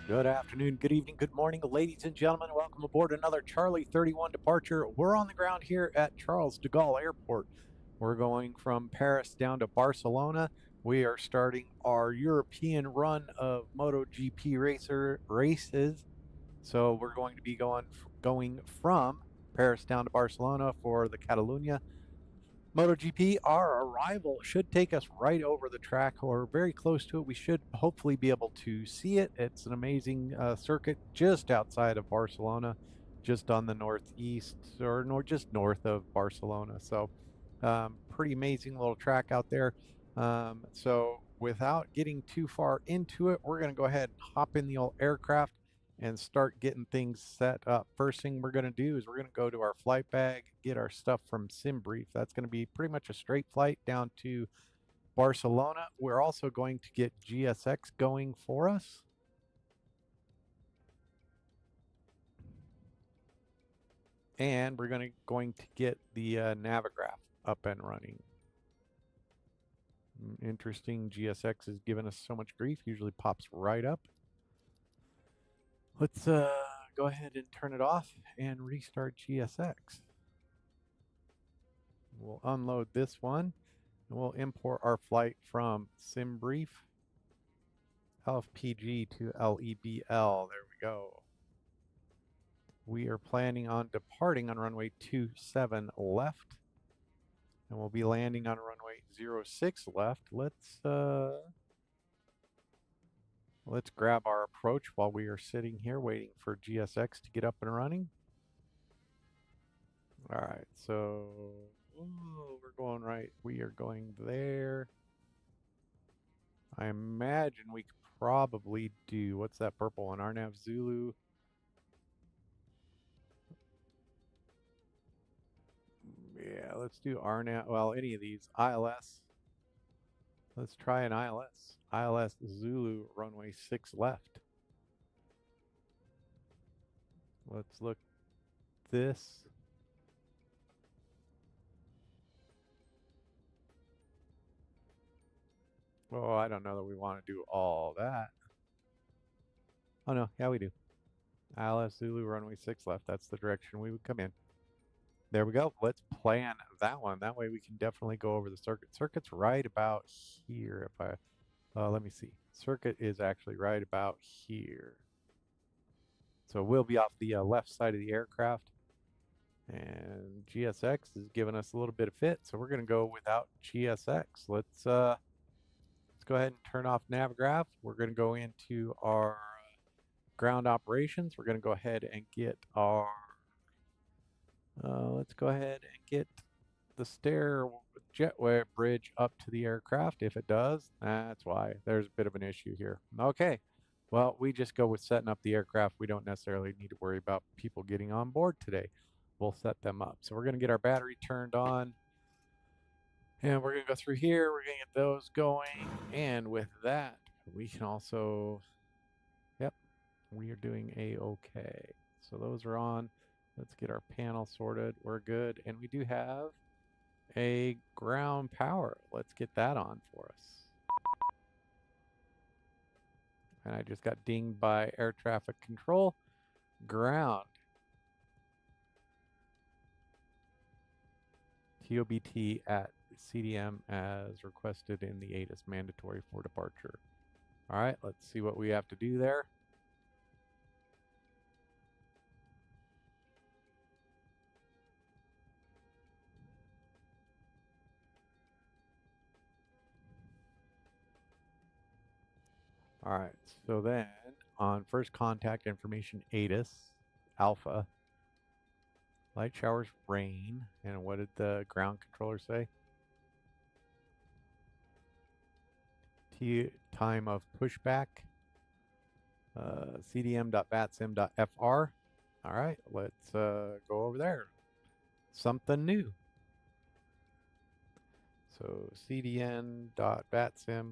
Good afternoon, good evening, good morning, ladies and gentlemen. Welcome aboard another Charlie 31 departure. We're on the ground here at Charles de Gaulle Airport. We're going from Paris down to Barcelona. We are starting our European run of MotoGP races. So we're going to be going from Paris down to Barcelona for the Catalunya MotoGP. Our arrival should take us right over the track or very close to it. We should hopefully be able to see it. It's an amazing circuit just outside of Barcelona, just on the northeast or just north of Barcelona. So pretty amazing little track out there. So without getting too far into it, we're going to go ahead and hop in the old aircraft and start getting things set up. First thing we're going to do is we're going to go to our flight bag, get our stuff from SimBrief. That's going to be pretty much a straight flight down to Barcelona. We're also going to get GSX going for us. And we're going to get the Navigraph up and running. Interesting, GSX has given us so much grief, usually pops right up. Let's go ahead and turn it off and restart GSX. We'll unload this one and we'll import our flight from SimBrief LFPG to LEBL. There we go. We are planning on departing on runway 27 left, and we'll be landing on runway 06 left. Let's grab our approach while we are sitting here waiting for GSX to get up and running. All right, so we're going right. We are going there. I imagine we could probably do, what's that purple one? Arnav Zulu. Yeah, let's do Arnav. Well, any of these. ILS. Let's try an ILS. ILS Zulu, runway 6 left. Let's look this. Oh, I don't know that we want to do all that. Oh, no. Yeah, we do. ILS Zulu, runway 6 left. That's the direction we would come in. There we go. Let's plan that one. That way we can definitely go over the circuit. Circuit's right about here. If I, let me see. Circuit is actually right about here. So we'll be off the left side of the aircraft. And GSX is giving us a little bit of fit, so we're going to go without GSX. Let's go ahead and turn off Navigraph. We're going to go into our ground operations. We're going to go ahead and get our let's go ahead and get the stair jetway bridge up to the aircraft. If it does, that's why there's a bit of an issue here. Okay, well, we just go with setting up the aircraft. We don't necessarily need to worry about people getting on board today. We'll set them up. So we're going to get our battery turned on. And we're going to go through here. We're going to get those going. And with that, we can also, yep, we are doing A-okay. So those are on. Let's get our panel sorted. We're good. And we do have a ground power. Let's get that on for us. And I just got dinged by air traffic control. Ground. TOBT at CDM as requested in the ATIS mandatory for departure. All right, let's see what we have to do there. All right, so then on first contact information ATIS, Alpha, light showers, rain, and what did the ground controller say? Time of pushback, cdm.vatsim.fr. All right, let's go over there. Something new. So cdn.vatsim.fr.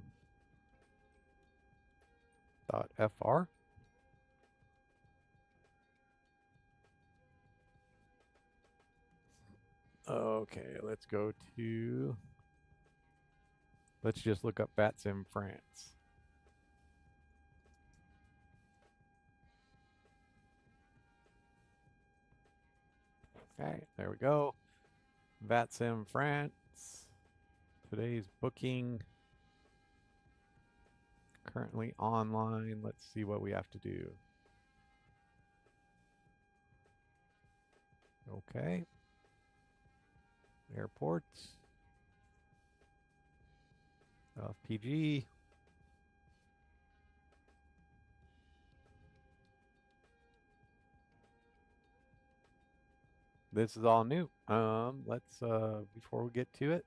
Okay, let's go to, let's just look up VATSIM France. Okay, there we go. VATSIM France. Today's booking. Currently online. Let's see what we have to do. Okay. Airports. LFPG. This is all new. Let's before we get to it,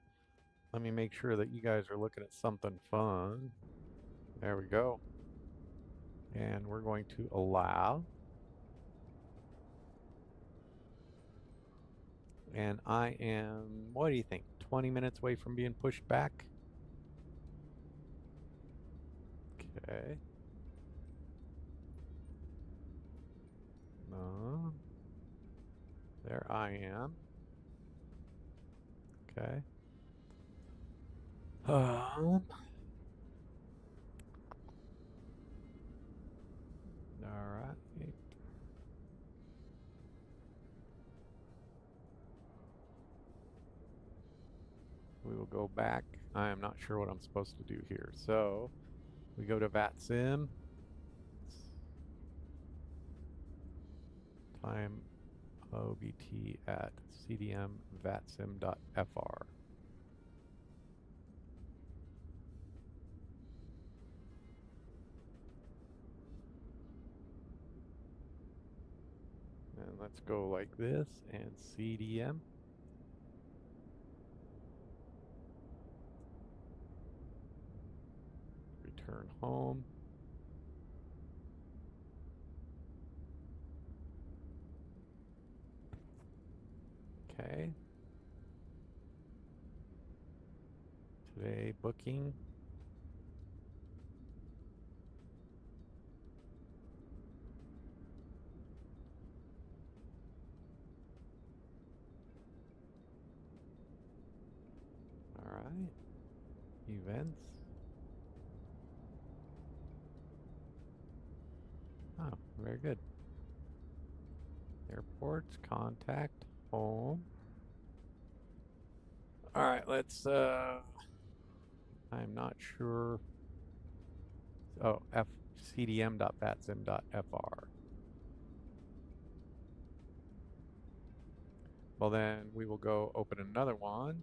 let me make sure that you guys are looking at something fun. There we go. And we're going to allow. And I am, what do you think, 20 minutes away from being pushed back? Okay. No. There I am. Okay. All right. We will go back. I am not sure what I'm supposed to do here. So we go to VATSIM. Time OBT at CDM VATSIM.fr. And let's go like this and CDM. Return home. Okay. Today booking. All right. Events. Oh, very good. Airports, contact, home. All right, let's, I'm not sure. Oh, cdm.vatsim.fr. Well, then we will go open another one.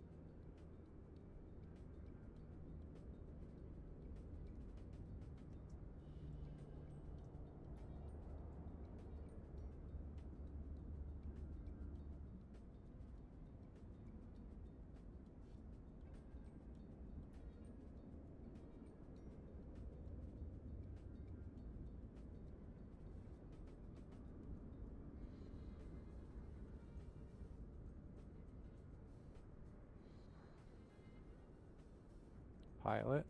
Pilot.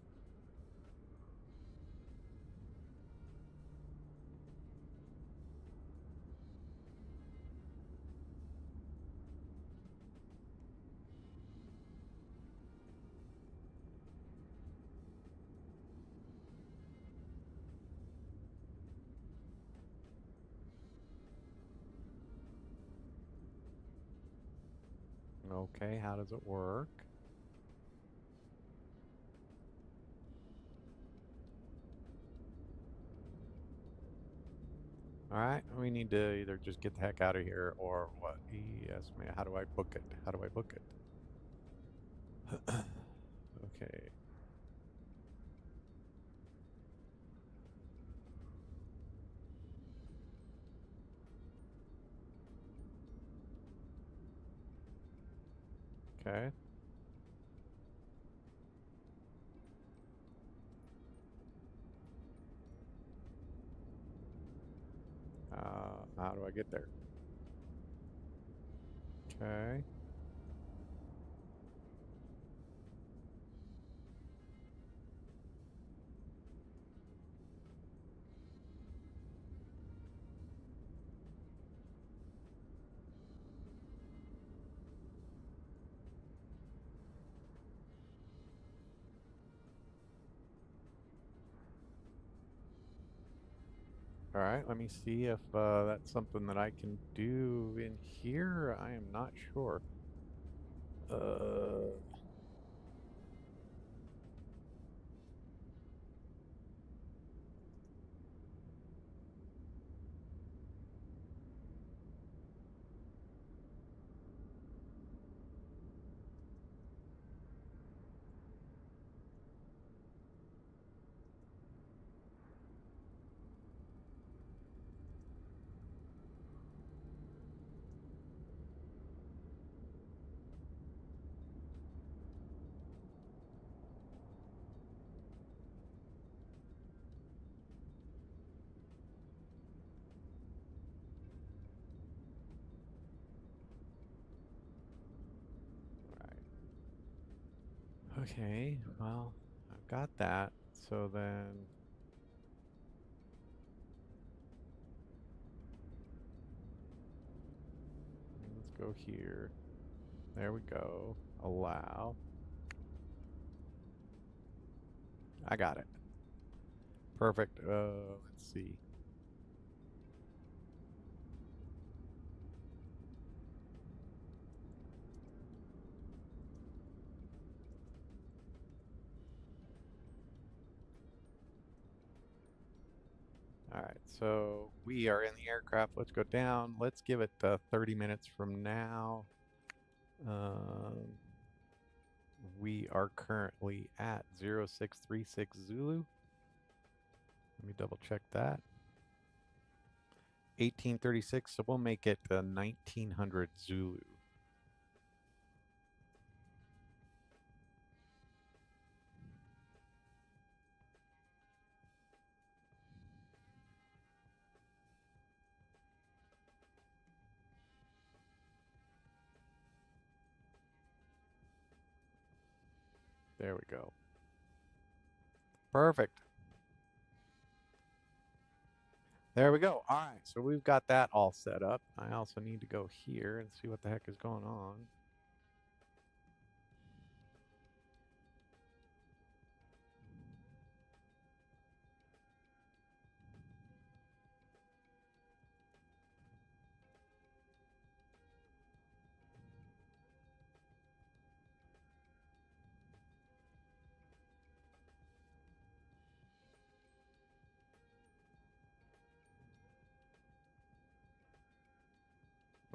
Okay, how does it work? All right, we need to either just get the heck out of here or what? Yes, man. How do I book it? How do I book it? Okay. Okay. How do I get there? Okay. All right, let me see if that's something that I can do in here. I am not sure. Okay, well, I've got that. So then let's go here. There we go. Allow. I got it. Perfect. Let's see. All right, so we are in the aircraft. Let's go down. Let's give it 30 minutes from now. We are currently at 0636 Zulu. Let me double check that. 1836, so we'll make it 1900 Zulu. There we go. Perfect. There we go. All right, so we've got that all set up. I also need to go here and see what the heck is going on.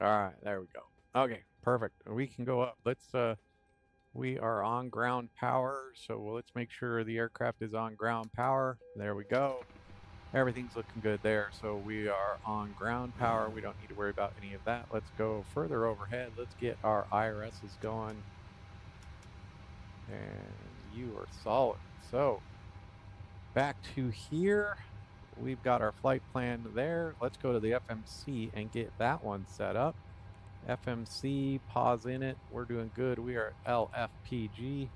All right, there we go. Okay, perfect. We can go up. We are on ground power, so let's make sure the aircraft is on ground power. There we go. Everything's looking good there. So we are on ground power. We don't need to worry about any of that. Let's go further overhead. Let's get our IRSs going. And you are solid. So back to here. We've got our flight plan there. Let's go to the FMC and get that one set up. FMC, pause in it. We're doing good. We are at LFPG.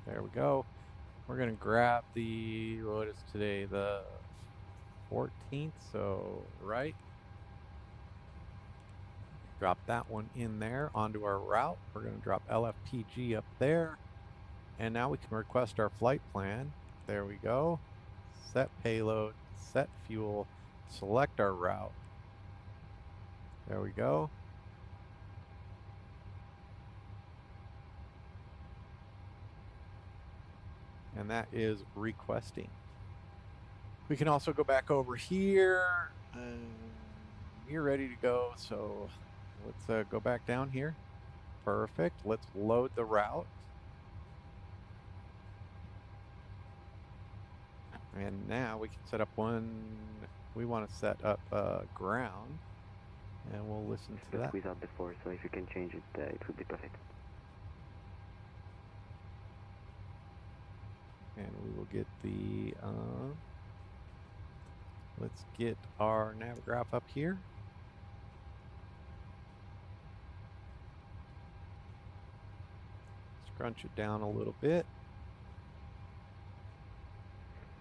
There we go. We're going to grab the, what is today, the 14th, so right. Drop that one in there onto our route. We're going to drop LFPG up there. And now we can request our flight plan. There we go. Set payload, set fuel, select our route. There we go. And that is requesting. We can also go back over here. You're ready to go, so let's go back down here. Perfect. Let's load the route. And now we can set up one. We want to set up ground, and we'll listen to that. Without the force, so if you can change it, it would be perfect. And we will get the, let's get our navgraph up here. Scrunch it down a little bit.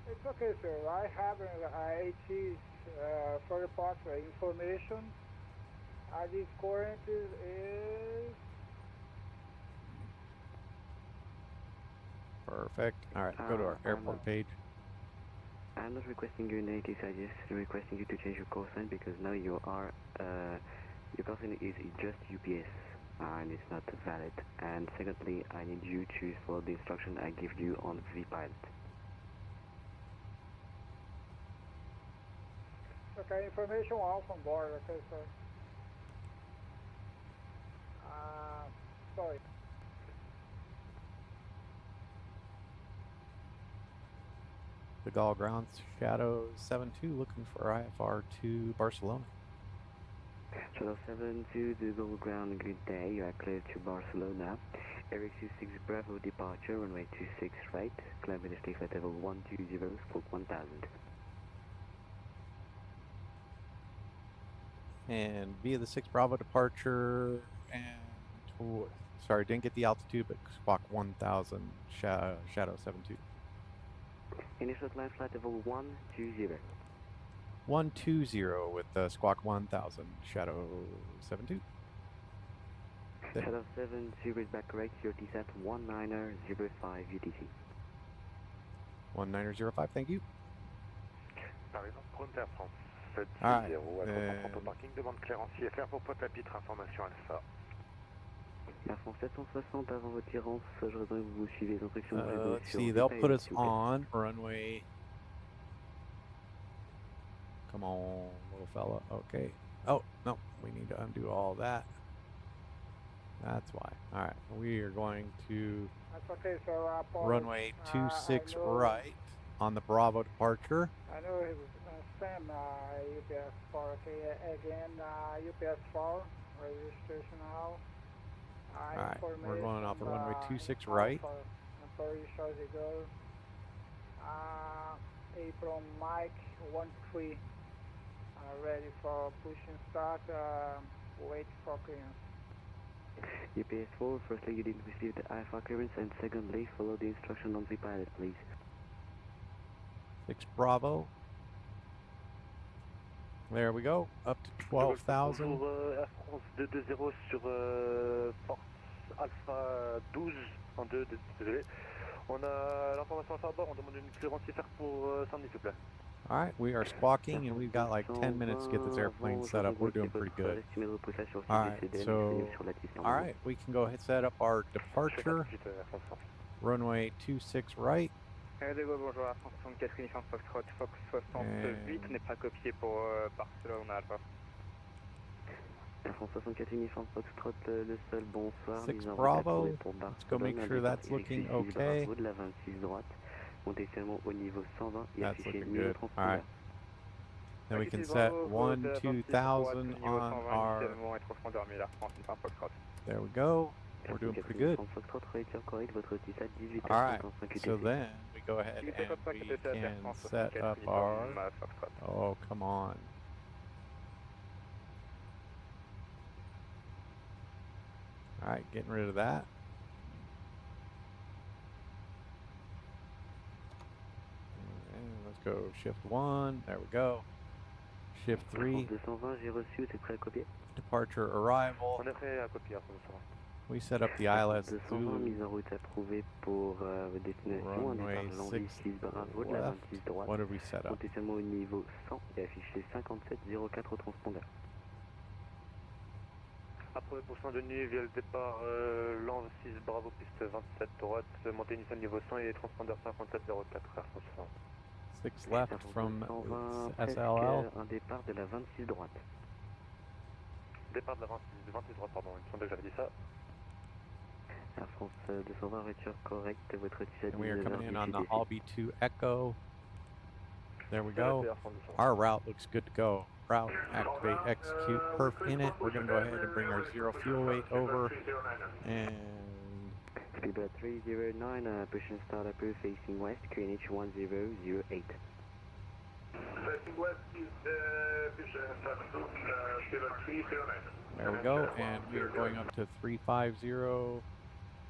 It's okay, sir. I have an IH's for report information. This current is... Perfect. All right, go to our airport page. I'm not requesting you in any case, I just requesting you to change your call sign because now you are, your call sign is just UPS and it's not valid. And secondly, I need you to follow the instruction I give you on VPilot. Okay, information off on board, okay, sir. Sorry. De Gaulle grounds, Shadow 72 looking for IFR to Barcelona. Shadow 72, De Gaulle ground, good day. You are clear to Barcelona. Eric 26 Bravo departure, runway 26 right. Climb in flight level 120, stroke 1000. And via the 6 Bravo departure and sorry, didn't get the altitude, but squawk 1000 Shadow 72. Initial climb flight level 120. 120 with squawk 1000 Shadow 72. Shadow 70 is back correct, your TSAT 1905 UTC. 1905, thank you. Paris Frontier France 760, Alright, au parking, demande clearance IFR pour Pointe-à-Pitre, information alpha. Air France 760, avant votre tirance, je voudrais que vous suivez les instructions. Let's see, they'll put us on runway. Come on, little fella. Okay. Oh, no, we need to undo all that. That's why. All right, we are going to That's okay, sir. runway 26 right on the Bravo departure. I know it was Sam, UPS 4, okay, again, UPS 4, registration now. All right, we're going off of runway 26 right. Paris Charles de Gaulle. April Mike 13, ready for push and start, wait for clearance. UPS 4, firstly you didn't receive the IFR clearance, and secondly follow the instruction on the pilot, please. 6 Bravo. There we go, up to 12,000. Bonjour, Air France 220 sur Force Alpha 12 en 2, désolé. On a l'information à bord, on demande une clearance IFR pour Sandy, s'il vous plaît. All right, we are squawking, and we've got like 10 minutes to get this airplane set up. We're doing pretty good. All right, so, all right, we can go ahead and set up our departure. Runway 26 right. Bonjour, Air France 64 Uniform Foxtrot, Fox 68 n'est pas copié pour Barcelona Alpha. Air France 64 Uniform Foxtrot, le seul bonsoir. 6 Bravo, let's go make sure that's looking okay. De la 26 droite, montez seulement au niveau 120 et That's affichez looking 1000 good. All right. Then we can set 1-2000 on our. There we go. We're doing pretty good. All right. So then we go ahead and we can set up our. Oh, come on. All right, getting rid of that. And let's go shift 1. There we go. Shift 3. Departure arrival. We set up the ILS Zulu. Runway 6 left. What did we set up? Approuvé % de nuit via le départ LAN 6 Bravo piste 27 droite, montée initiale niveau 100 et transpondeur 5704 Air France. 6 left from SLL. Un départ de la 26 droite. Départ de la 26 droite, pardon, il me semblait que j'avais dit ça. Air France 220, voiture correcte, votre TSAT. And we are coming in on the Albee 2 Echo. There we go. Our route looks good to go. Route, activate, execute, perf in it. We're going to go ahead and bring our 0 fuel weight over. And Speedbird 309, push and start approved, facing west, QNH 1008. Facing west is push and start approved, Speedbird 309. there we go. And we are going up to 350.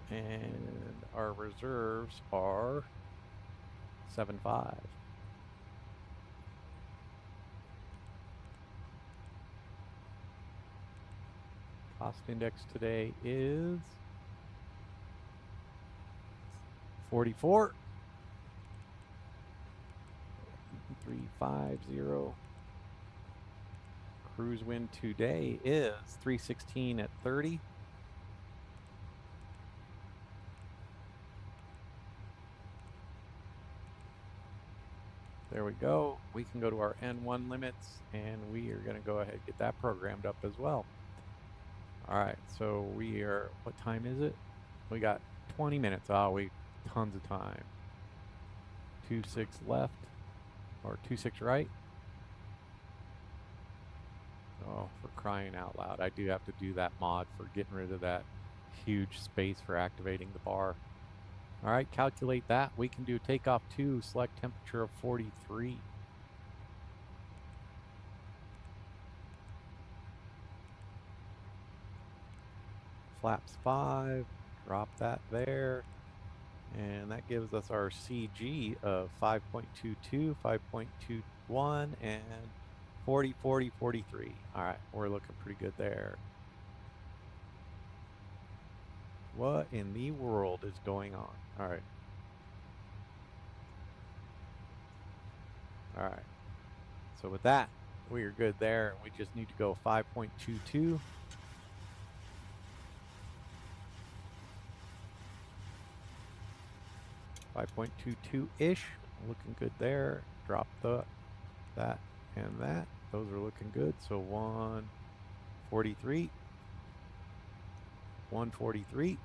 And our reserves are 75. Cost index today is 44. 350. Cruise wind today is 316 at 30. There we go. We can go to our N1 limits, and we are going to go ahead and get that programmed up as well. All right, so we are, what time is it? We got 20 minutes. Oh, we tons of time. 26 left, or 26 right. Oh, for crying out loud. I do have to do that mod for getting rid of that huge space for activating the bar. All right, calculate that. We can do takeoff 2, select temperature of 43. Flaps 5, drop that there. And that gives us our CG of 5.22, 5.21, and 40, 40, 43. All right, we're looking pretty good there. What in the world is going on? All right. All right. So with that, we are good there. We just need to go 5.22. .22-ish, looking good there. Drop that and that. Those are looking good. So 143, 143.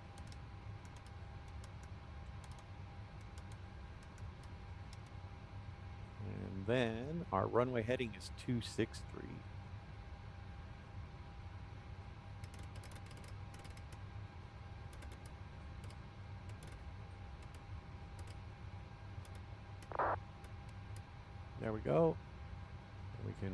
And then our runway heading is 263. There we go. We can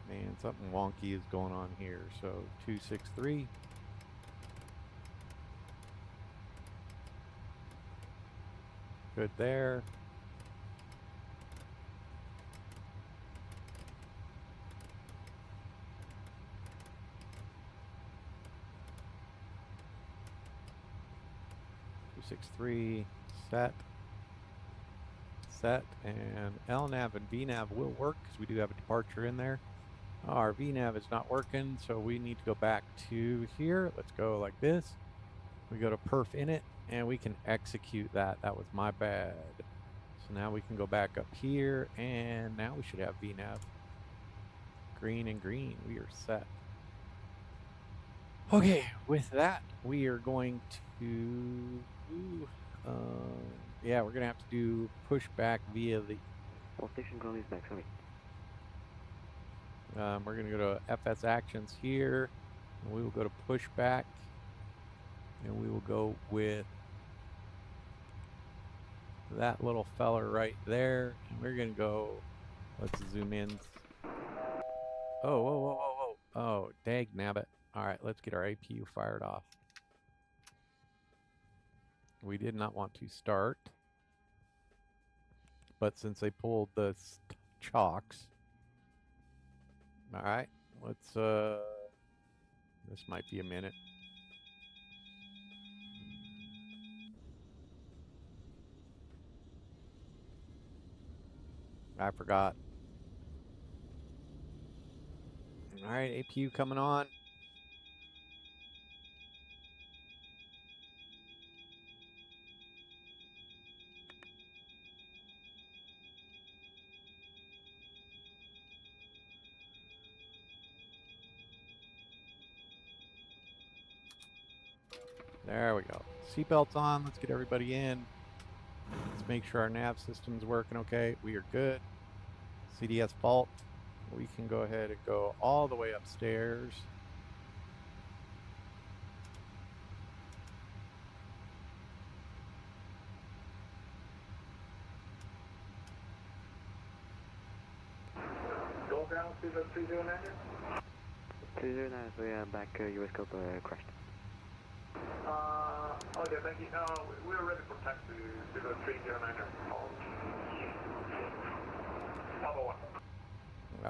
man, something wonky is going on here. So 263. Good there. Set, and LNAV and VNAV will work because we do have a departure in there. Our VNAV is not working, so we need to go back to here. Let's go like this. We go to perf init, and we can execute that. That was my bad. So now we can go back up here, and now we should have VNAV. Green and green, we are set. Okay, with that, we are going to yeah, we're gonna have to do pushback via the All station ground is back, sorry. we're gonna go to FS actions here, and we will go to pushback, and we will go with that little feller right there, and we're gonna go, let's zoom in. Oh, whoa, whoa, whoa, whoa. Oh, dag nabbit. All right, let's get our APU fired off. We did not want to start, but since they pulled the chocks, all right, let's, this might be a minute. I forgot. All right, APU coming on. There we go. Seatbelts on. Let's get everybody in. Let's make sure our nav system's working okay. We are good. CDS fault. We can go ahead and go all the way upstairs. Go down to the 309. 309, so yeah, back US scope crashed. Okay, thank you. We're ready for taxi to the 309. Papa 1.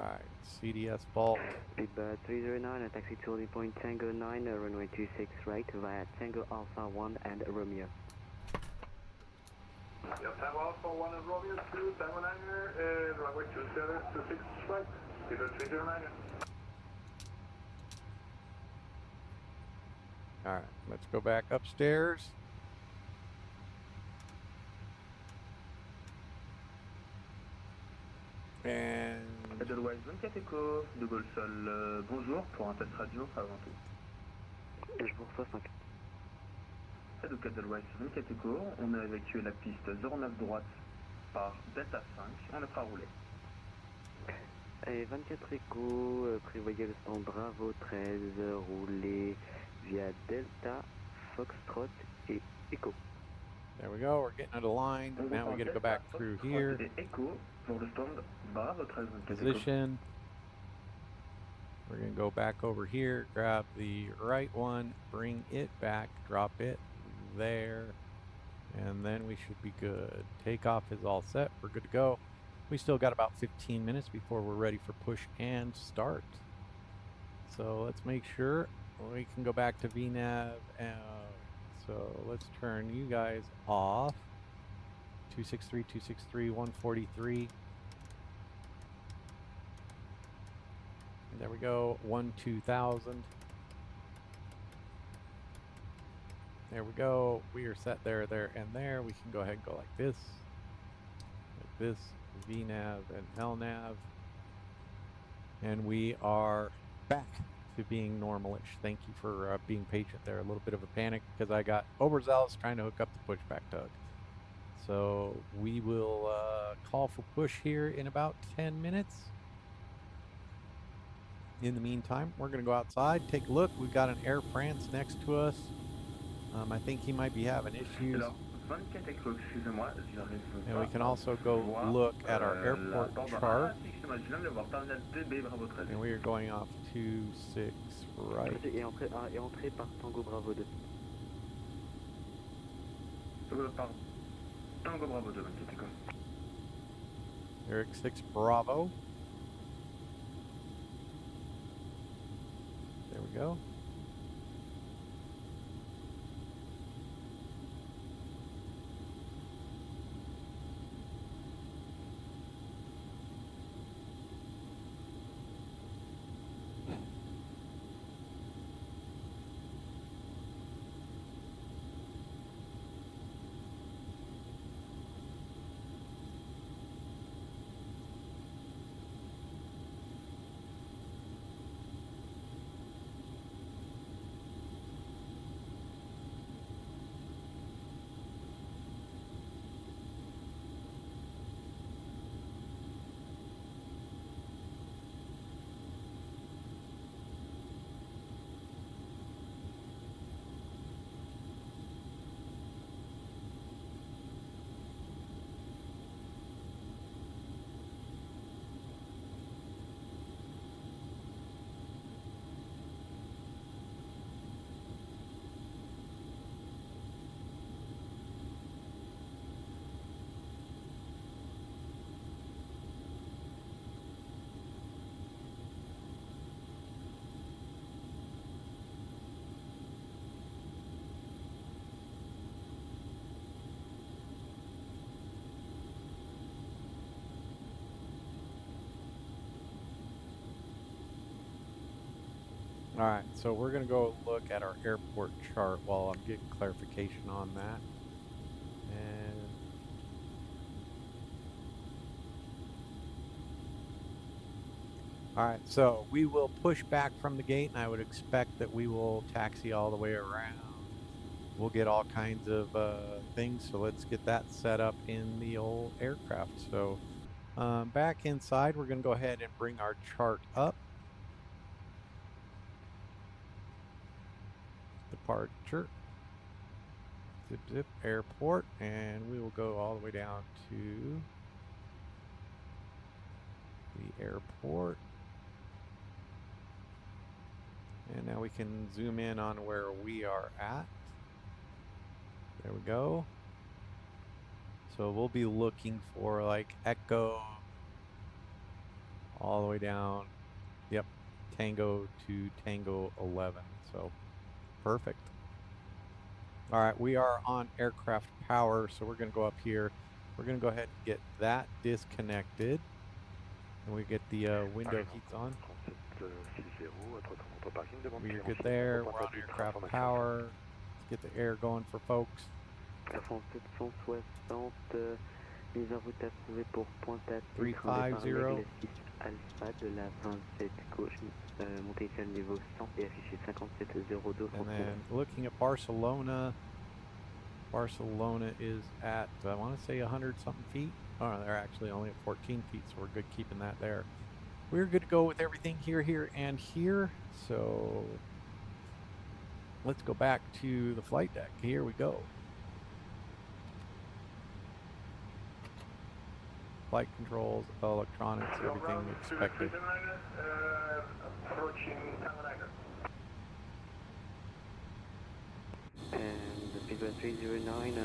Alright, CDS Vault. Speedbird 309, taxi to holding point Tango 9, runway 26 right via Tango Alpha 1 and Romeo. Yep, Tango Alpha 1 and Romeo 2, Tango 9 runway 26 right, Speedbird 309. Alright, let's go back upstairs. And Edelweiss 24 Echo, de Gaulle Sol, bonjour, pour un test radio avant tout. Je vous reçois 5. Donc Edelweiss 24 Echo, on a évacué la piste 09 droite par Delta 5, on est prêt à rouler. Et 24 Echo, prévoyez le stand Bravo 13, rouler via Delta, Foxtrot et Echo. there we go, we're getting out of line. Now we gotta go back through here. Echo pour le stand Bravo 13 24 Position. We're gonna go back over here, grab the right one, bring it back, drop it there, and then we should be good. Takeoff is all set, we're good to go. We still got about 15 minutes before we're ready for push and start. So let's make sure we can go back to VNAV. So let's turn you guys off. 263, 263, 143. There we go, 2000. There we go, we are set there, there, and there. We can go ahead and go like this, VNAV and LNAV. And we are back to being normalish. Thank you for being patient there. A little bit of a panic because I got overzealous trying to hook up the pushback tug. So we will call for push here in about 10 minutes. In the meantime, we're going to go outside, take a look. We've got an Air France next to us. I think he might be having issues. And we can also go look at our airport chart. And we are going off 26 right. Et entrée par Tango Bravo 2. Tango Bravo 2, 24 Echo. Eric 6 Bravo. There we go. All right, so we're going to go look at our airport chart while I'm getting clarification on that. And all right, so we will push back from the gate, and I would expect that we will taxi all the way around. We'll get all kinds of things, so let's get that set up in the old aircraft. So back inside, we're going to go ahead and bring our chart up. Departure, zip zip, airport, and we will go all the way down to the airport. And now we can zoom in on where we are at. There we go. So we'll be looking for like Echo all the way down. Yep, Tango to Tango 11. So perfect. All right, we are on aircraft power, so we're going to go up here. We're going to go ahead and get that disconnected, and we get the window heats on. We're good there. We're on aircraft power. Let's get the air going for folks. Air France 760, mise en route approuvée pour Pointe-à-Pitre, 350. Alpha de la 27 gauche, montée initiale niveau 100 et affiché 5702. And then looking at Barcelona, Barcelona is at, I want to say 100 something feet. Oh, they're actually only at 14 feet, so we're good keeping that there. We're good to go with everything here, and here. So let's go back to the flight deck. Here we go. Flight controls, electronics, everything expected. And the speedway 309,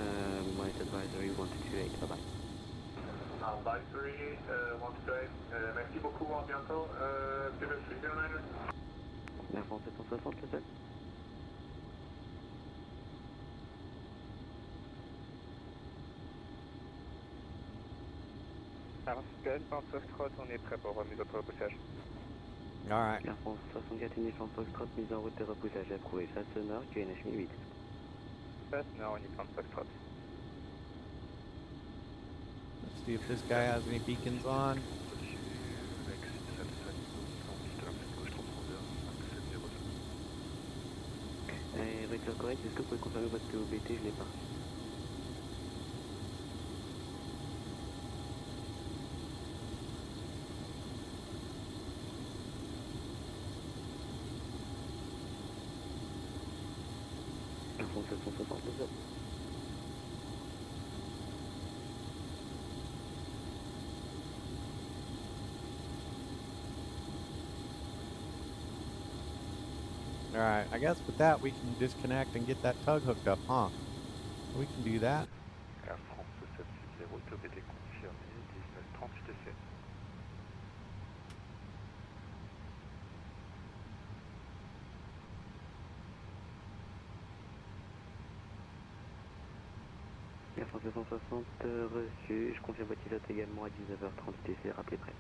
minus advisory 1228, bye bye. Advisory 1228, merci beaucoup, à bientôt. Speedway 309. Air France 760, le seul. Alors, Foxtrot, on est prêt pour remise au repoussage. All right. Air France 64, Uniform Foxtrot, mise en route de repoussage approuvé. Face nord, QNH 1008. Face nord, Uniform Foxtrot. Let's see if this guy has any beacons on. Voiture correcte, est-ce que vous pouvez confirmer votre TOBT? Je l'ai pas. Air France 760, le seul. All right, I guess with that we can disconnect and get that tug hooked up, huh? We can do that. Air France 760, TOBT confirmé, 1930 TC. Air France 760, reçu. Je confirme votre pilote également à 19h30 TC, rappelez prêt.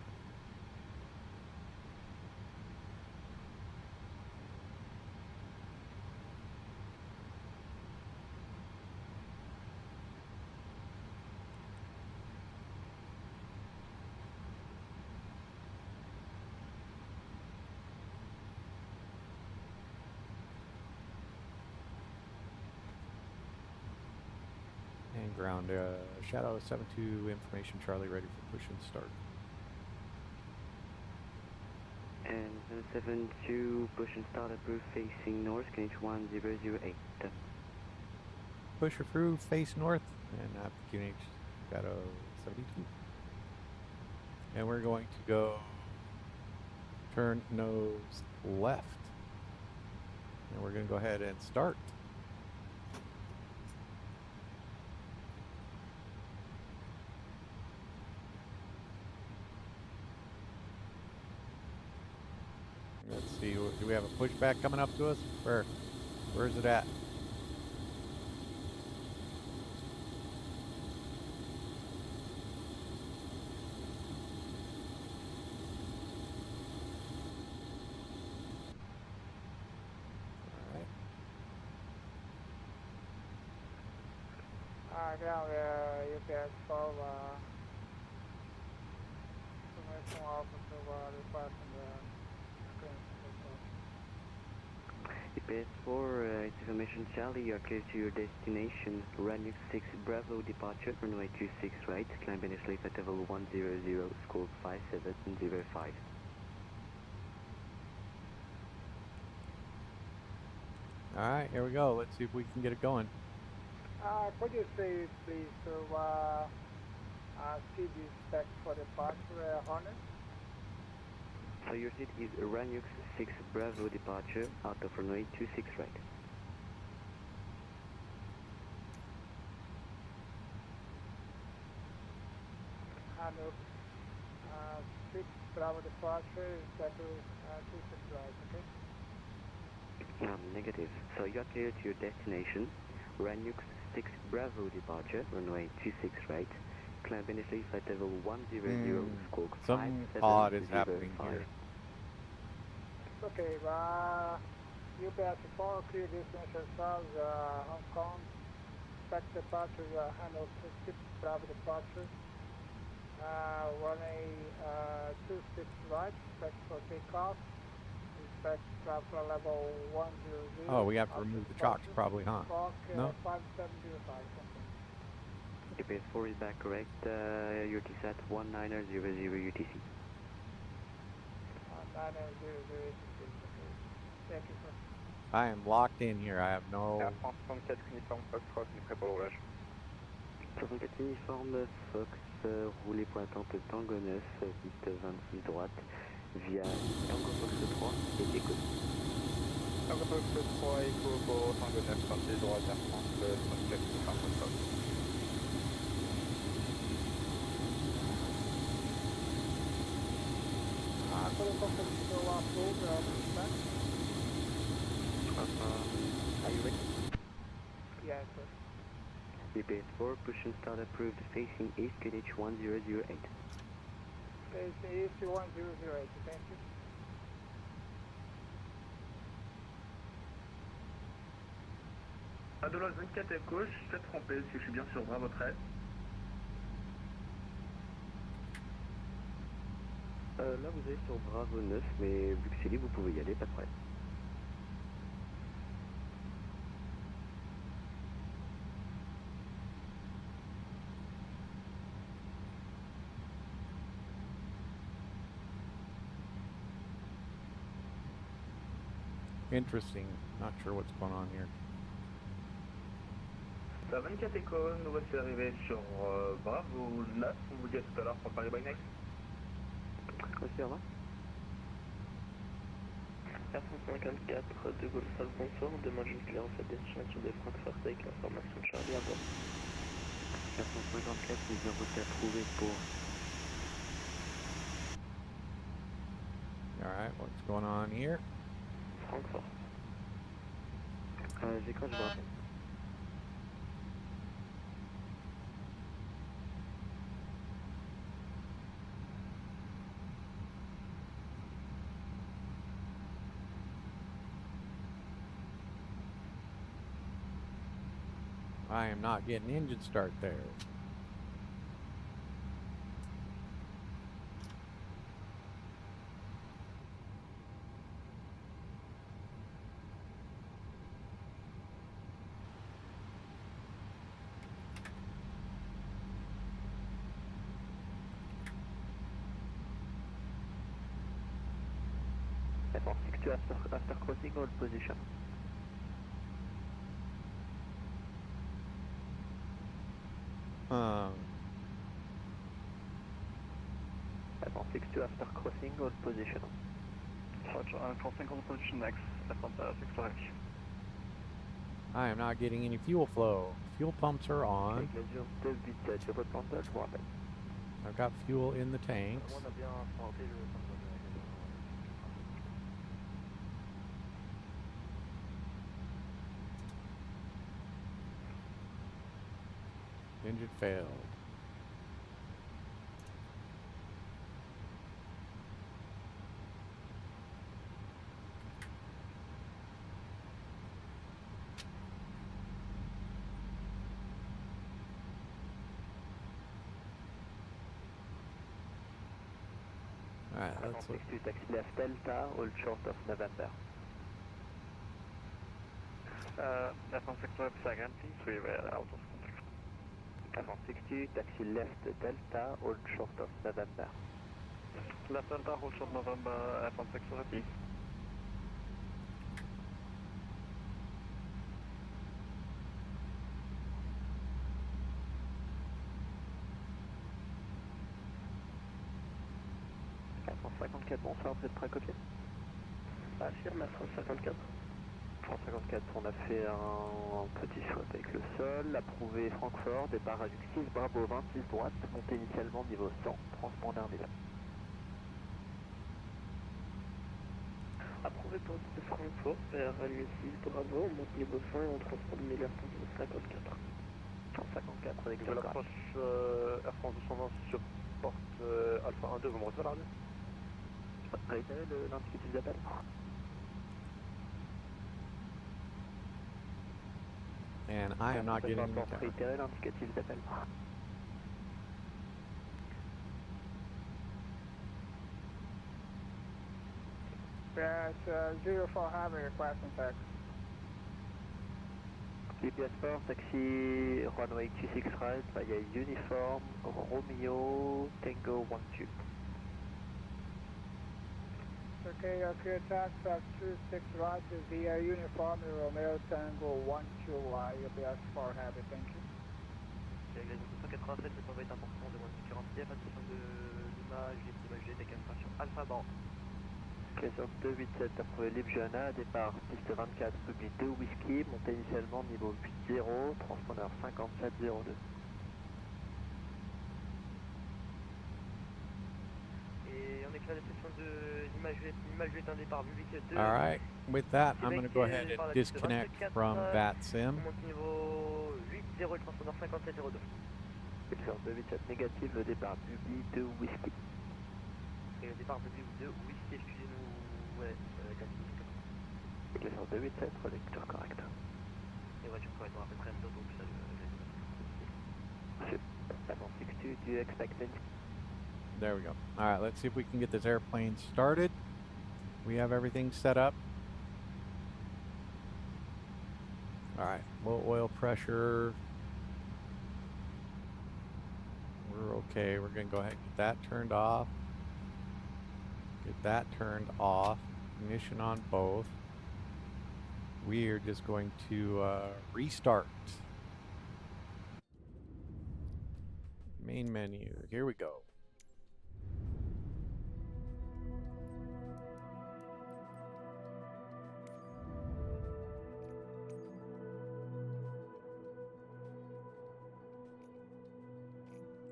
And ground, Shadow 72, information Charlie, ready for push and start. And 72, push and start approved, facing north, QNH 1008. Pusher through, face north, and not QNH Shadow 72. And we're going to go turn nose left. And we're going to go ahead and start. Let's see, do we have a pushback coming up to us? Where's it at? Ground, you can solve information officer requesting the EPS 4, it's information Charlie, you are clear to your destination. Runway 6 Bravo departure, runway 26 right, climb initially at level 100, scope 5705. Alright, here we go. Let's see if we can get it going. Could you say, please, seat is spec for departure, Hornet? So your seat is Runway 6 Bravo departure, out of runway 26 right. Hanuk 6 Bravo departure is back to 26 right, okay? Negative. So you are clear to your destination. Ranux 6 Bravo departure, runway 26 right. Climb initially flight level 100, squawk Some 5705. odd is happening here. It's okay, UPS-4, clear destination Charles, Hong Kong. Expect departure, handle 6 Bravo departure. Runway 26 right, expect for takeoff. Expect travel level 100. Oh, we have to remove the chocks probably, huh? No? 5705, something. GPS 4 is back correct, UTSAT 1900 UTC. 1900 UTC, okay. Thank you, sir. I am locked in here. I have no... Air France 64 uniforme Foxtrot, on est prêt pour le roulage. 64 uniforme Fox, roulez pour attente Tango 9, piste 26 droite, via Tango Fox 3 et Echo. Tango Fox 3, Echo pour Tango 9, 26 droite, Air France 64 uniforme Foxtrot. Are you ready? Yes, sir. GPS 4, push and start approved, facing east, QNH 1008. It's EC 1008, thank you. Adolos 24 Echo, je suis peut-être trompé, parce que je suis bien sur Bravo 13. Là vous êtes sur Bravo 9, mais vu que c'est libre, vous pouvez y aller, pas de problème. Interesting. Not sure what's going on here. 24 Echo, nous voici arrivés sur Bravo 9, on vous dit à tout à l'heure pour Paris by Night. Merci, au revoir. Air France 54 de Gaulle Salle, bonsoir, on demande une clearance à destination de Francfort avec l'information de Charlie à bord. Air France 54, nous avons été approuvés pour... Alright, what's going on here? Francfort. J'écrase, je vous rappelle. I am not getting engine start there. Air France 62 after crossing, hold position. Air France 62 after crossing, hold position. Roger, I'm crossing hold position next, Air France 65. I am not getting any fuel flow. Fuel pumps are on. Avec l'avion 287, je reprends je vous rappelle. I've got fuel in the tanks. On a bien tenté le... Engine failed. Alright, let's look. 62 taxi left Delta, hold short of November. Air France 62 second, please, we were out of contact. Air France 62 taxi left Delta, hold short of November. Left Delta, hold short November, Air France 62, please. Air France 54, bonsoir, vous êtes prêt à copier? Affirme, Air France 54. France 54, on a fait un petit swap avec le sol, approuvé Francfort, départ à 6 Bravo 26 droite, montée initialement niveau 100, transpondeur niveau. fréquence de Francfort vers Almessil, Bravo, on monte niveau 100 et on transporte Miller pour niveau 54. 54, avec l'approche Air France 220 sur porte Alpha 1-2, vous me recevez à la radio? Réitérez l'indicatif d'appel. And I am not getting any counter. Réitérez l'indicatif d'appel. Yes, 04 Heavy requesting taxi. GPS 4, taxi runway 26 right via uniform Romeo Tango 12. Okay, clear tax 26 right via uniform Romeo Tango 12, UPS 4 Heavy, thank you. Aviation 287, le convoi est important de moins de 40 pieds, attention de l'image, l'image des sur Alpha Band. Question 287, approuvé libre Johanna, départ piste 24, public 2 whisky, montée initialement niveau 80, transpondeur 5702. Et on est clair description de l'image est un départ public 2. All right, with that, I'm going to go ahead and disconnect from VATSIM. Monte niveau 80, le transpondeur 5702. Question 287, négatif, le départ public 2 whisky. Et le départ public 2 whisky, excusez-nous, ouais, avec la signification. Question 287, lecture correcte. Les voitures correctes, on a à peu près donc ça le... 762, do you expect any? There we go. All right, let's see if we can get this airplane started. We have everything set up. All right, low oil pressure. We're okay. We're going to go ahead and get that turned off. Get that turned off. Ignition on both. We are just going to restart. Main menu. Here we go.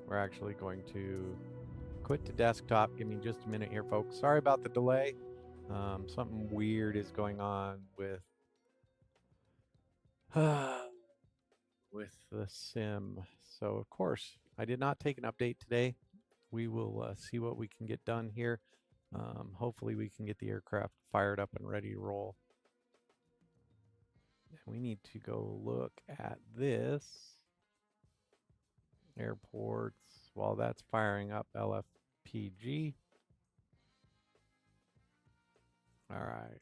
We're actually going to quit to desktop. Give me just a minute here, folks. Sorry about the delay. Something weird is going on with the sim. So of course, I did not take an update today. We will see what we can get done here. Hopefully we can get the aircraft fired up and ready to roll. And we need to go look at this. Airports, while that's firing up LFPG. All right.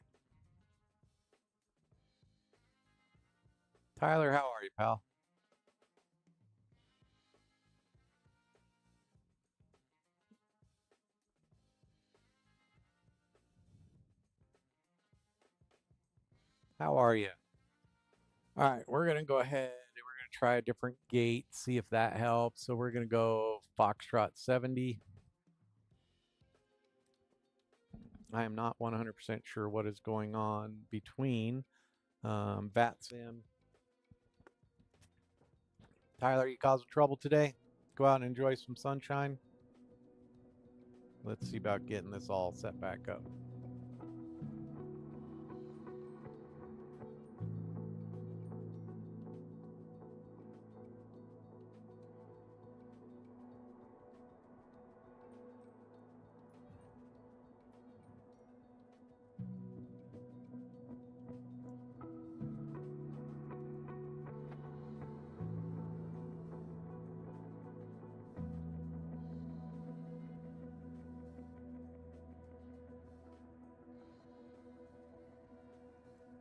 Tyler, how are you, pal? How are you? All right, we're going to go ahead and we're going to try a different gate, see if that helps. So we're going to go Foxtrot 70. I am not 100% sure what is going on between VATSIM. Tyler, you causing trouble today? Go out and enjoy some sunshine. Let's see about getting this all set back up.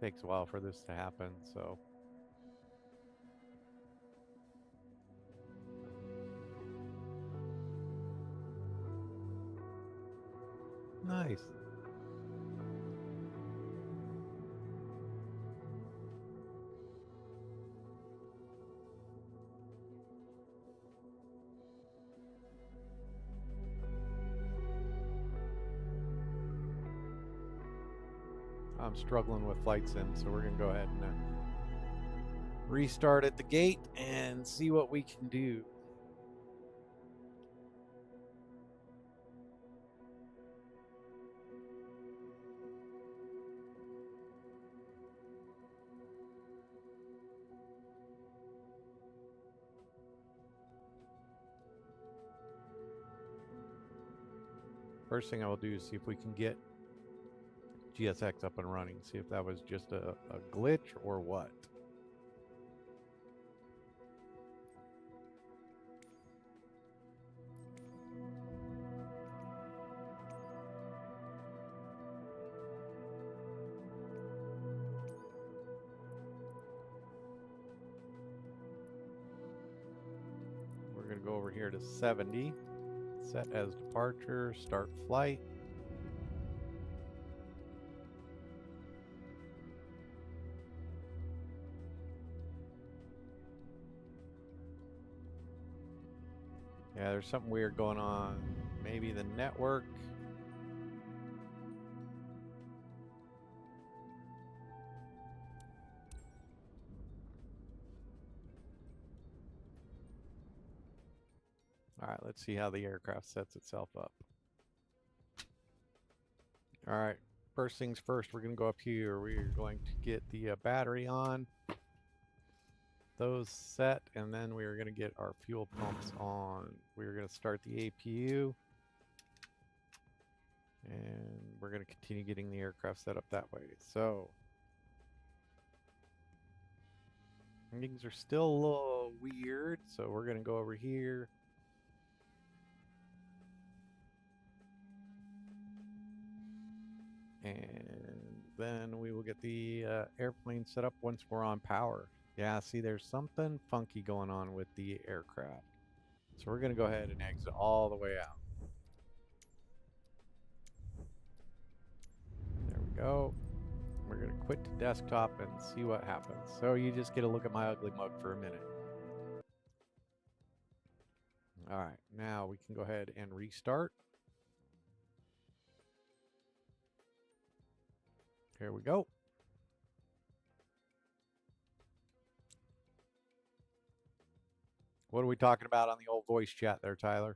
Takes a while for this to happen, so. Nice. I'm struggling with flight sim, so we're going to go ahead and restart at the gate and see what we can do. First thing I will do is see if we can get GSX up and running. See if that was just a glitch or what. We're going to go over here to 70. Set as departure, start flight. Yeah, there's something weird going on. Maybe the network. All right, let's see how the aircraft sets itself up. All right, first things first, we're going to go up here. We're going to get the battery on. Those set, and then we are going to get our fuel pumps on. We're going to start the APU, and we're going to continue getting the aircraft set up that way. So things are still a little weird, so we're going to go over here. And then we will get the airplane set up once we're on power. Yeah, see, there's something funky going on with the aircraft. So we're going to go ahead and exit all the way out. There we go. We're going to quit to desktop and see what happens. So you just get to look at my ugly mug for a minute. All right, now we can go ahead and restart. Here we go. What are we talking about on the old voice chat there, Tyler?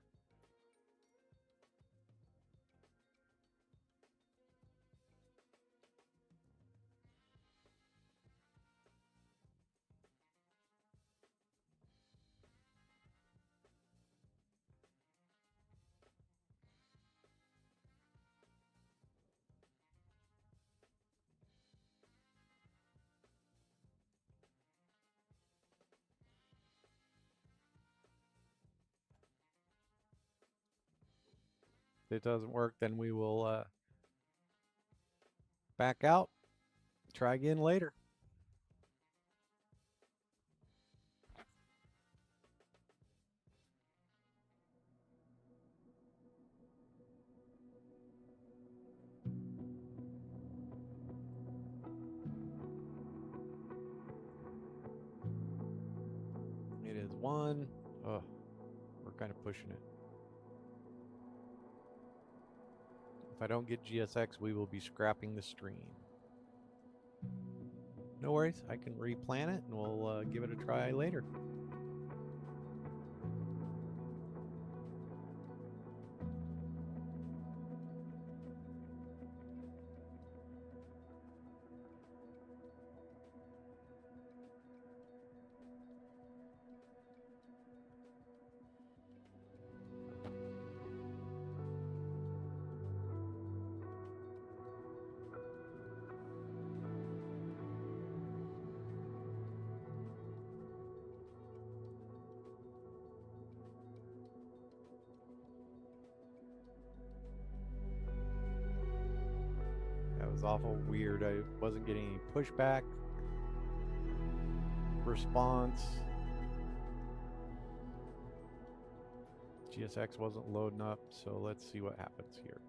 If it doesn't work, then we will back out, try again later. It is 1. Oh, we're kind of pushing it. If I don't get GSX, we will be scrapping the stream. No worries, I can replan it and we'll give it a try later. Was awful weird. I wasn't getting any pushback response. GSX wasn't loading up, so let's see what happens here.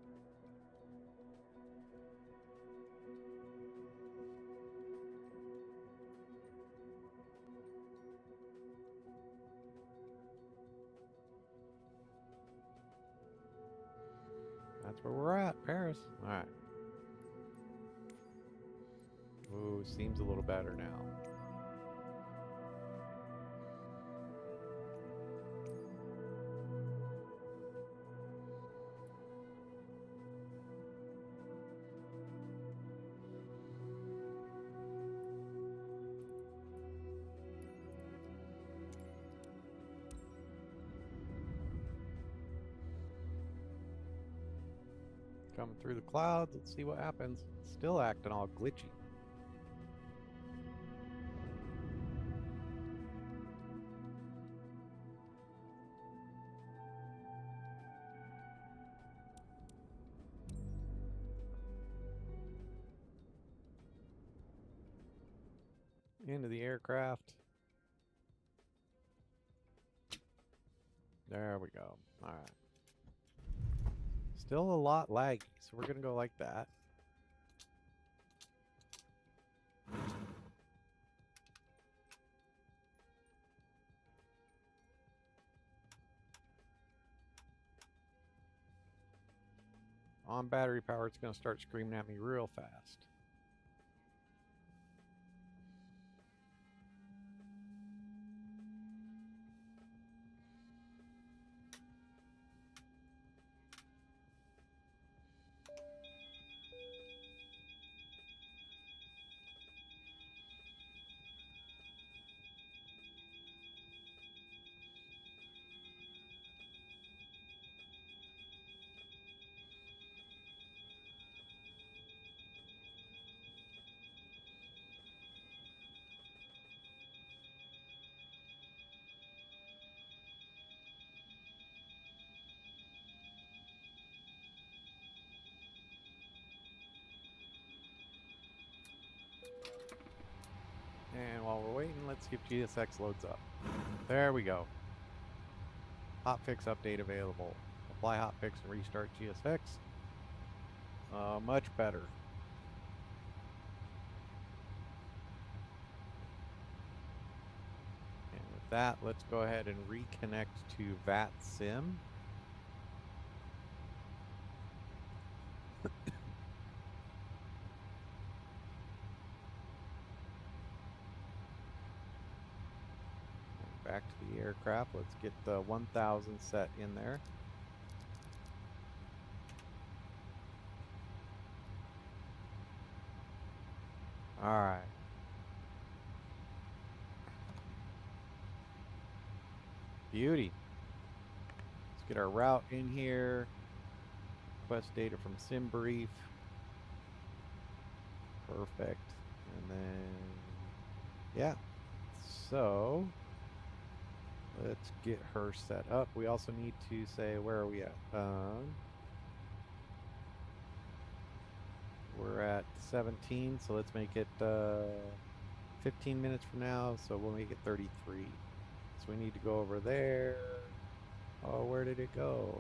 That's where we're at, Paris. All right. Ooh, seems a little better now. coming through the clouds. Let's see what happens. Still acting all glitchy. Into the aircraft. There we go. All right. Still a lot laggy, so we're gonna go like that. On battery power, it's gonna start screaming at me real fast. And while we're waiting, let's see if GSX loads up. There we go. Hotfix update available. Apply hotfix and restart GSX. Much better. And with that, let's go ahead and reconnect to VATSIM. Back to the aircraft. Let's get the 1000 set in there. All right. Beauty. Let's get our route in here. Request data from SimBrief. Perfect. And then, yeah. So let's get her set up. We also need to say, where are we at? We're at 17, so let's make it 15 minutes from now, so we'll make it 33. So we need to go over there. Oh, where did it go?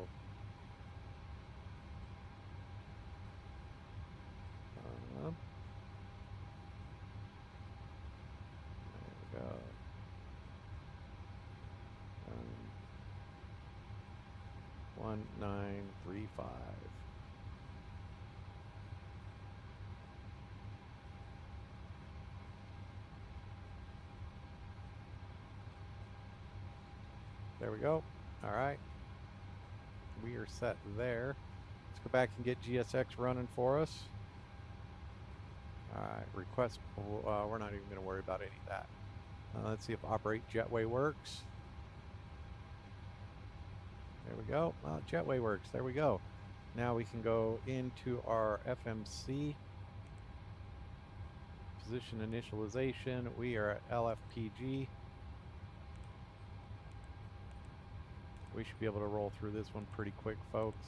There we go. 1935. There we go. All right. We are set there. Let's go back and get GSX running for us. All right. Request. We're not even going to worry about any of that. Let's see if operate jetway works. There we go. Jetway works. There we go. Now we can go into our FMC. Position initialization. We are at LFPG. We should be able to roll through this one pretty quick, folks.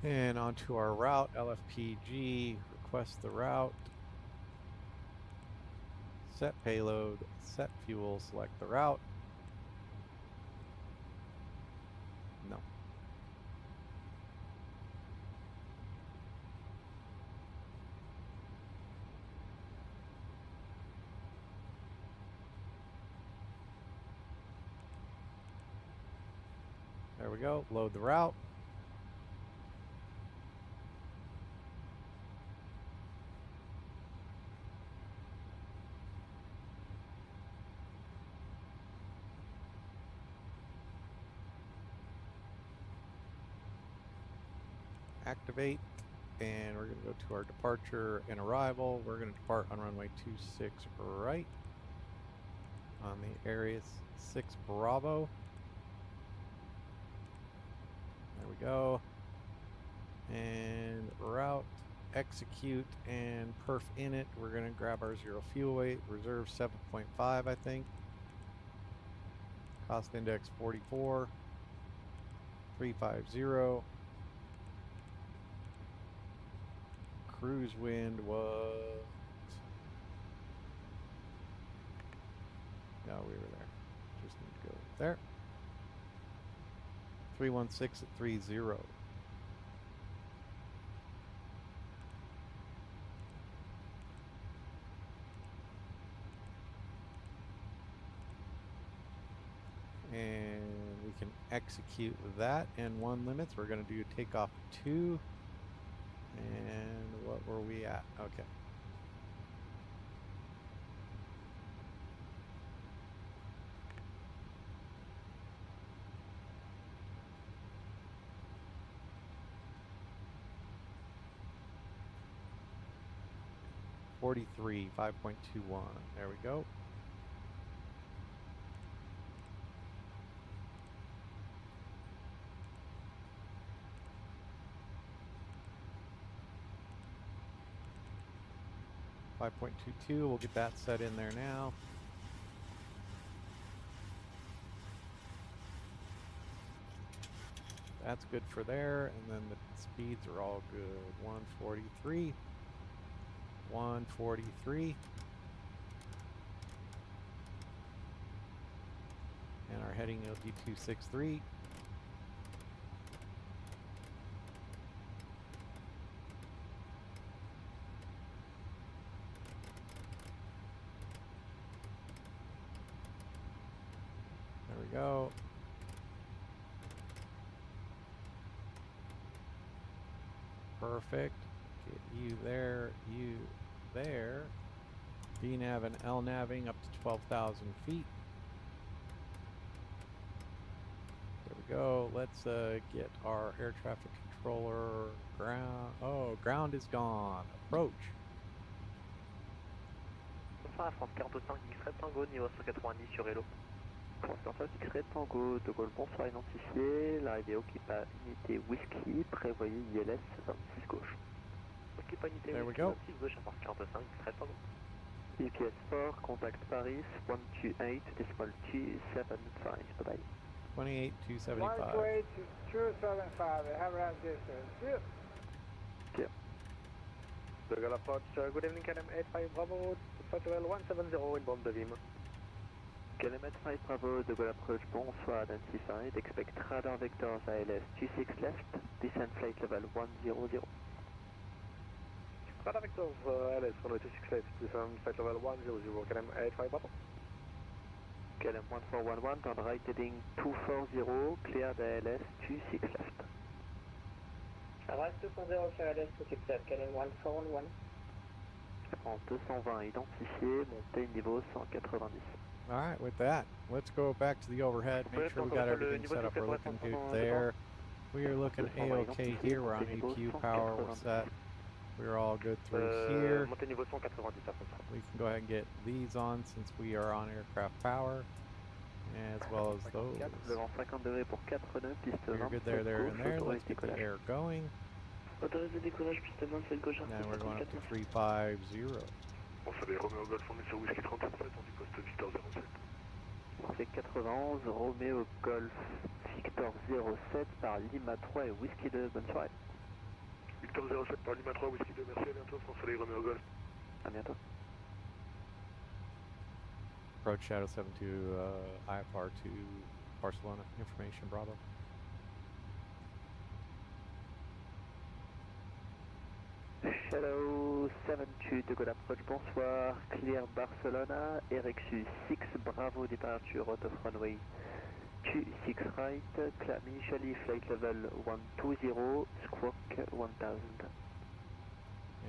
And onto our route, LFPG. Request the route. Set payload. Set fuel. Select the route. No. There we go. Load the route. Activate, and we're going to go to our departure and arrival. We're going to depart on runway 26 right on the Area 6 Bravo. we go. And route, execute, and perf in it. We're going to grab our 0 fuel weight, reserve 7.5, I think. Cost index 44. 350. Cruise wind was... No, we were there. Just need to go there. 316 at 30. And we can execute that and 1 limits. We're going to do takeoff 2. And what were we at? Okay. .43, 5.21. There we go. .22. We'll get that set in there now. That's good for there, and then the speeds are all good. 143. 143. And our heading will be 263. There we go. Perfect. Get you there, you there. VNav and LNaving up to 12,000 feet. There we go. Let's get our air traffic controller ground. Oh, ground is gone. Approach. Bonsoir, France 45 X-Ray Tango, niveau 190 sur Hello. France 45 X-Ray Tango, de Gaulle, bonsoir, identifié. L'arrivée occupant unité Whisky, prévoyez ILS 26 gauche. Occupant unité Whisky 26 gauche à France 45 X-Ray Tango. UPS 4, contact Paris 128.275, bye bye. 28,275. 128,275, I have around distance. Yep. Yep. De Gaulle approach, good evening, KLM 85 Bravo, Photo 170 inbound de Vim. KLM 85 Bravo, de Gaulle approach, bonsoir, identified, expect radar vectors ALS 26 left, descent flight level 100. Radar vectors ALS 26 left, descent flight level 100, KLM 85 Bravo. KLM 1411, turn right heading 240, clear the ALS 26 left. Right 240, clear ALS 26 left, KLM 1411. France 220 identifié, montée niveau 190. All right, with that, let's go back to the overhead, make sure we got everything set up. We're looking good there. We are looking A-OK here. We're on APU power. We're set. We're all good through here. We can go ahead and get these on since we are on aircraft power, as well as those. We're good there, there, and there. Let's get the air going. Autorisé décollage, piste 27 gauche. Now we're going up to 350. On fait des Romeo Golf, on est sur Whisky 37, on dit poste Victor 07. C'est 91, Romeo Golf, Victor 07 par Lima 3 et Whisky 2, bonne soirée. Victor 07 par Lima 3, Whisky 2, merci, à bientôt, France Soleil Romeo Golf. À bientôt. Approach Shadow 72, IFR to Barcelona, information Bravo. Shadow 72 de Gaulle approach, bonsoir, clear Barcelona, Erexus 6 Bravo departure out of runway 26 right, climb initially flight level 120, squawk 1000.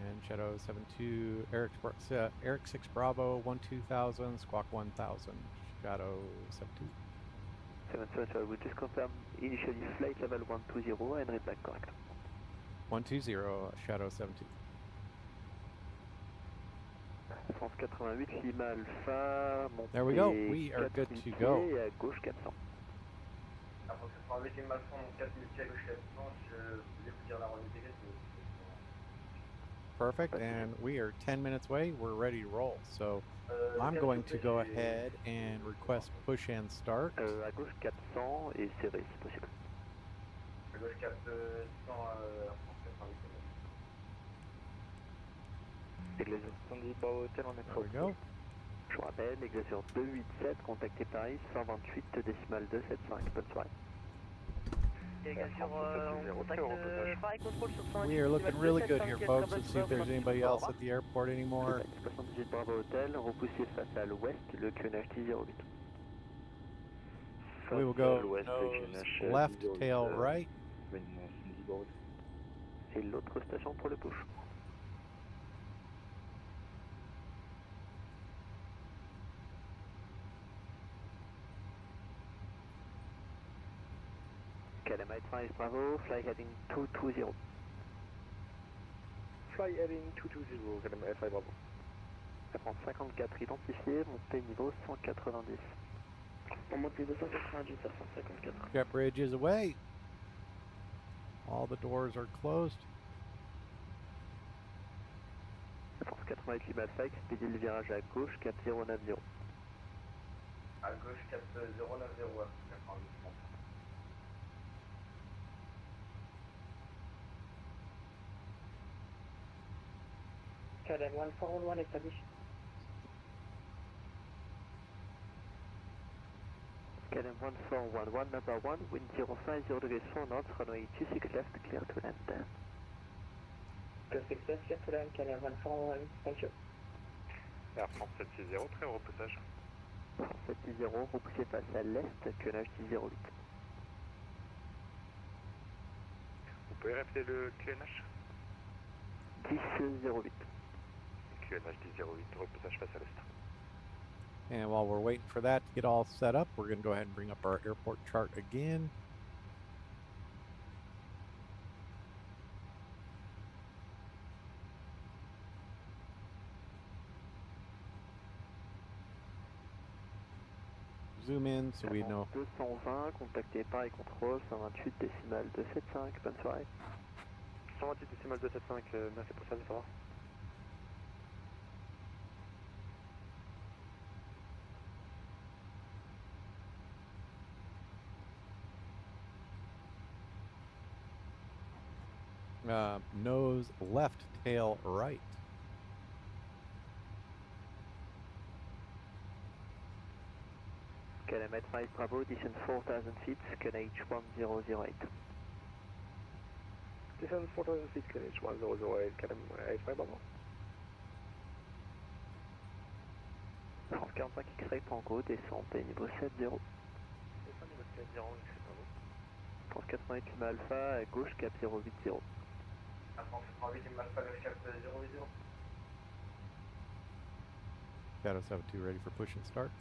And Shadow 72, Eric 6 Bravo 12000, squawk 1000, Shadow 72. 772, we just confirm initially flight level 120 and read back correct. 120, Shadow 72. France 88, Lima Alpha, there we go, we are good to go. Et à gauche 400. Avec une masse en 4000 pieds à gauche 400, je voulais vous dire la remise des gaz, mais Perfect, and we are 10 minutes away. We're ready to roll. So I'm going to go ahead and request push and start. À gauche 400 et serré si possible. à gauche 400 Églazure 70 Bravo Hotel, on est There we go. Je vous rappelle, Églazure 287, contactez Paris 128 décimal 275, bonne soirée. We are looking really good here, folks. Let's see if there's anybody else at the airport anymore. 78 Bravo Hotel, repoussez face à l'ouest le QNH 1008. We will go nose left, tail right. Et l'autre station pour le push. KLM 85 Bravo, fly heading 220. Fly heading 220, KLM 85 Bravo. Ça prend 54 identifié, montée niveau 190. On monte niveau 190 à 154. Jet bridge is away. All the doors are closed. France 88 Alpha, expédiez le virage à gauche, cap 090. à gauche 4090 88. KLM 1411 established. KLM 1411 number 1, wind 050 degrees 4 knots, runway 26 left, clear to land. 26 left, clear to land, KLM 1411, thank you. Air France 760, très haut repoussage. France 760, repoussez face à l'est, QNH 1008. Vous pouvez répéter le QNH 1008. QNH 1008, repoussage face à l'est. And while we're waiting for that to get all set up, we're going to go ahead and bring up our airport chart again. Zoom in so we know. 220, contactez Paris Contrôle, 128 décimal 275, bonne soirée. 128 décimal 275, merci pour ça, ça va. Nose left, tail right. KLM 85 Bravo, descend 4,000 feet, QNH 1008. Descend 4,000 feet, QNH 1008, KLM 85 Bravo. France 45 X-Ray Tango, descendez niveau 70. Descend niveau 70, X-Ray Tango. France 88 Lima Alpha, à gauche, cap 080. France 88 Lima Alpha, gauche cap 080. Shadow 72 ready for push and start.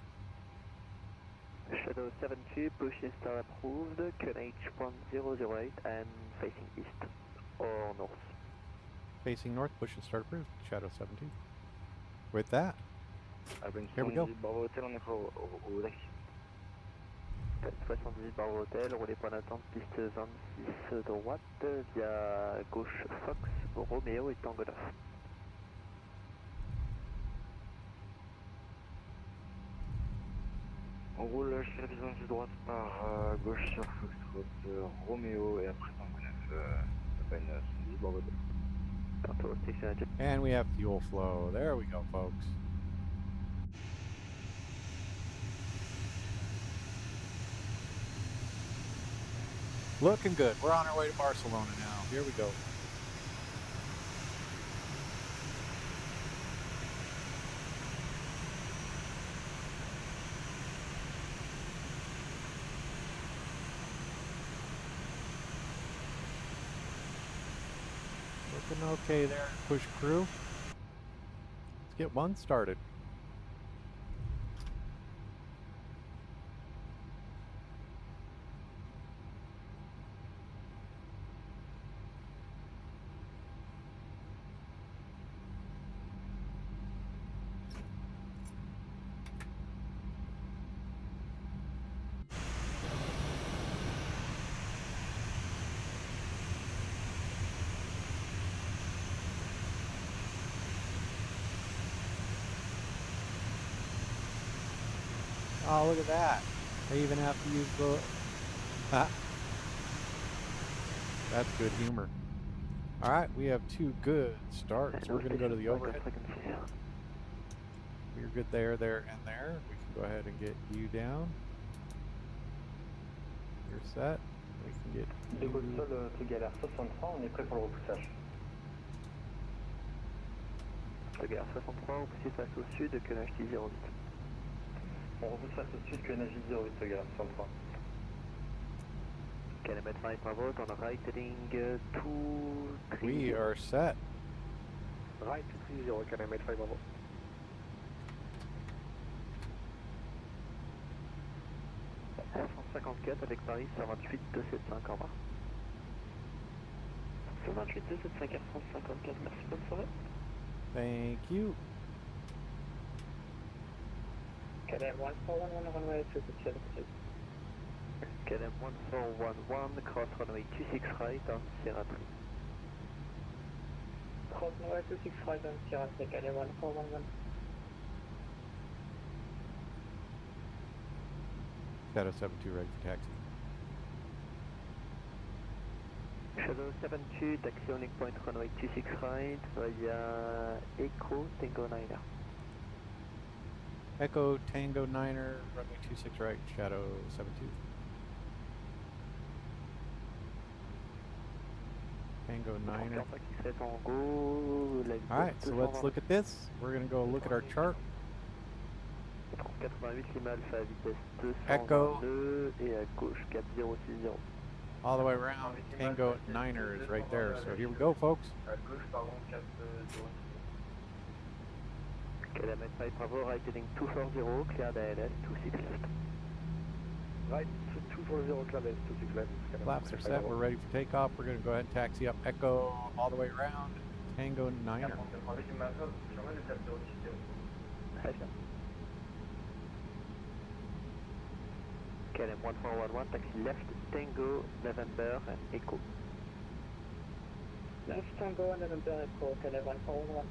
Shadow 72, push and start approved, QNH 1008 and facing east or north. Facing north, push and start approved. Shadow 72. With that, here we go. Bravo Hotel, on est au taxi. 78 Bravo Hotel, roulez point d'attente, piste 26 droite, via gauche Fox, Romeo et Tango 9. On roule sur la 26 droite par gauche sur Foxtrot, Romeo et après Tango 9, ça fait une 70 Bravo Hotel. And we have fuel flow. There we go, folks. Looking good. We're on our way to Barcelona now. Here we go. Looking okay there, push crew. Let's get one started. Oh, look at that. They even have to use the... That's good humor. All right, we have 2 good starts. We're going to go to the overhead. We're good there, and there. We can go ahead and get you down. You're set. We can get De Gaulle sol, Galère 63, on est prêt pour le repoussage. Galère 63, on pousse face au sud, QNH 08. On repousse face au sud, QNH 08, Galère 63. Kilometer 5 Bravo, on right heading 230. We are set. Right 230, kilometer 5 Bravo. Air France 54 avec Paris 128 275, au revoir. 128 275 Air France 54, merci, bonne soirée. Thank you. KLM 1411 runway 267. KLM 1411, cross runway 26 right on Sierra 3. Cross runway 26 right on Sierra 3, KLM 1411. Shadow 72 ready for taxi. Shadow 72, taxi on point runway 26 right via Echo Tango 9er. Echo Tango 9er, runway 26 right, Shadow 72. Tango 9er. Alright, so let's look at this. We're going to go look at our chart. 88 Lima Alpha, vitesse Echo. 222 et à gauche 4060. All the way around, Tango 9er is right there. So here we go, folks. À gauche, pardon, 406. Kilometer 5 Bravo, right heading 240, cleared ALS 26 left. Right 240, cleared ALS 26 left. Flaps are set. We're ready for takeoff. We're going to go ahead and taxi up Echo all the way around, Tango 9er. Très bien. KLM 1411, taxi left, Tango, November, and Echo. Left Tango, November, Echo, KLM 1411.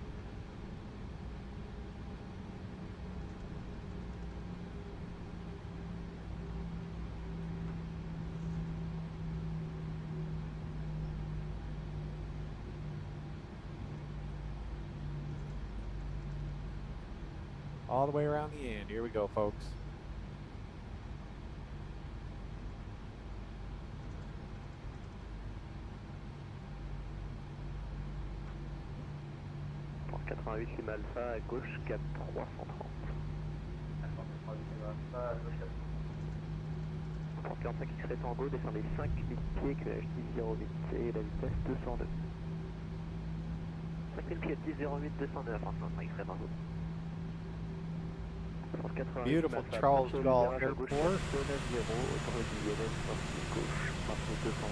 All the way around the end. Here we go, folks. Pour 88 Lima Alpha, à gauche 4330. Pour 45 X-Ray Tango, descendez 5000 pieds, QNH 1008 et la vitesse 202. 5000 pieds, 1008, 202 à 45 X-Ray Tango. Beautiful Charles de Gaulle Airport. 290, autoroute ILS, sortie gauche, maintenant 220.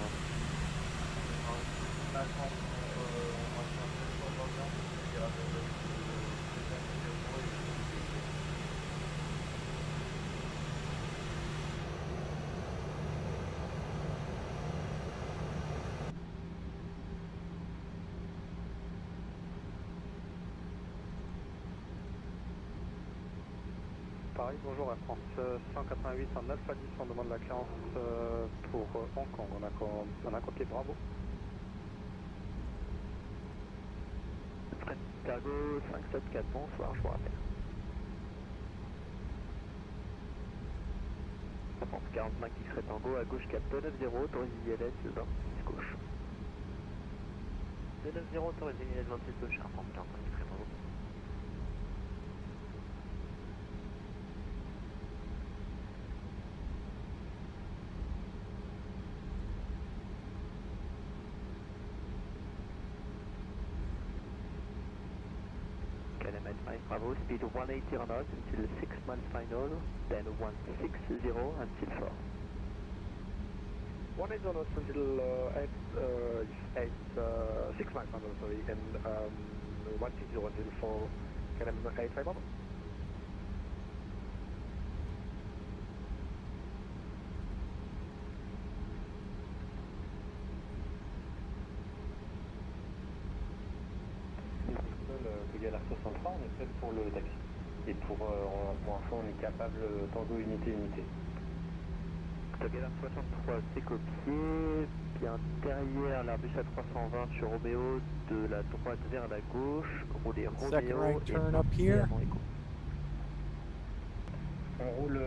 Paris, bonjour, Air France 188 en Alpha 10, on demande la clémence pour Hong Kong, on a copié Bravo. Fred Cargo 574, bonsoir, je vous rappelle. 45 X-Ray Tango, à gauche 490, autorisé ILS 26 gauche. 290, autorisé ILS 26 gauche, 45 X-Ray Tango. KLM 5 Bravo, speed 180 knots until 6 miles final, then 160 until 4. 180 knots until 6 miles final, sorry, and 160 until 4, KLM 85 Bravo. Galère 63, on est prêt pour le taxi. Et pour info, on est capable Tango unité. Toguela 63, c'est copié. Bien derrière l'Airbus A320 sur Roméo, de la droite vers la gauche, roulez Second Roméo right et turn up maintenez here. avant écho. On roule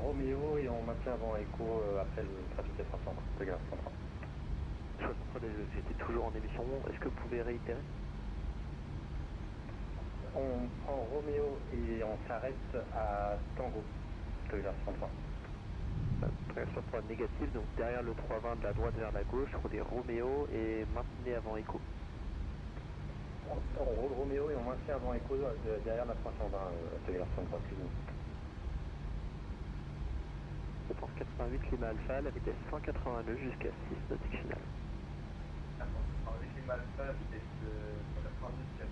Roméo et on maintient avant écho après le trafic A320. Toguela 63. Je comprenais, j'étais toujours en émission. Est-ce que vous pouvez réitérer? On prend Roméo et on s'arrête à Tango. Toguela 63. Toguela 63 négatif, donc derrière le 320 de la droite vers la gauche, roulez Roméo et maintenez avant écho. On roule Roméo et on maintient avant écho derrière la 320, Toguela 63, excusez-moi. 88 Lima Alpha, la vitesse 182 jusqu'à 6 nautiques finales. Alors, avec les Alpha, vitesse 190 jusqu'à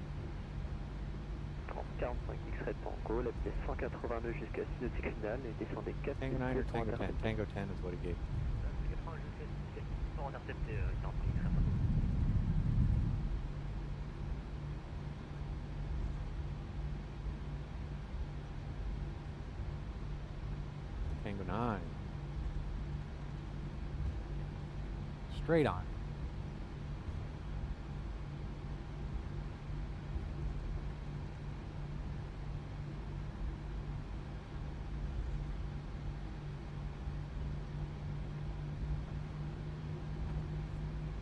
45 X-Ray Tango, la vitesse 182 jusqu'à 6 nautiques finales et descendez 4 Tango 9 or Tango 10? Tango 10 is what he gave. 80 jusqu'à 6 sans intercepter 45 X-Ray Tango. Tango 9. Straight on.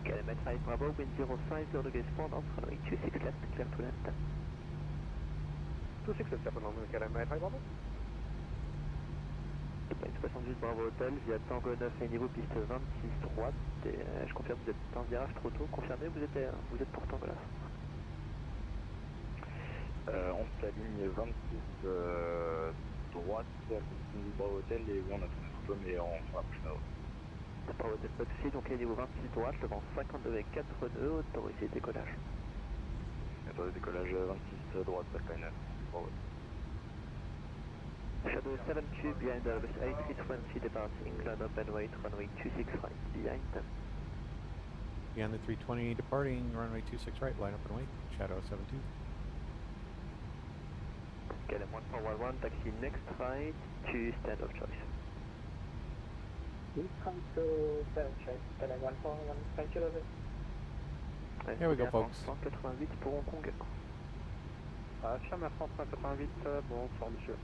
Element 5 Bravo, wind 05, 0 degrees front, runway 26 left, clear to land. 26 left, on Element 5 Bravo. Point 78 Bravo Hotel, via Tango 9 et niveau piste 26 droite. Et je confirme, vous êtes dans le virage trop tôt. Confirmez, vous êtes pour Tango 9. On se ligne 26 droite, Bravo Hotel, et oui, on a tourné un peu, mais on va plus là-haut. Bravo Hotel, pas de soucis, donc niveau 26 droite, le vent 50 degrés 4 nœuds, autorisé décollage. Autorisé décollage 26 droite, backline 9, Bravo. Shadow 72 behind Airbus A320 departing England, open weight, runway 26 right, behind. Beyond the 320 departing, runway 26 right, line up and wait. Shadow 72. KLM 1411, taxi next right to stand of choice. Please come to stand of choice, KLM 1411, thank you, David. Here we go, folks. 188 pour Hong Kong. Affirme Air France 188, bonsoir monsieur.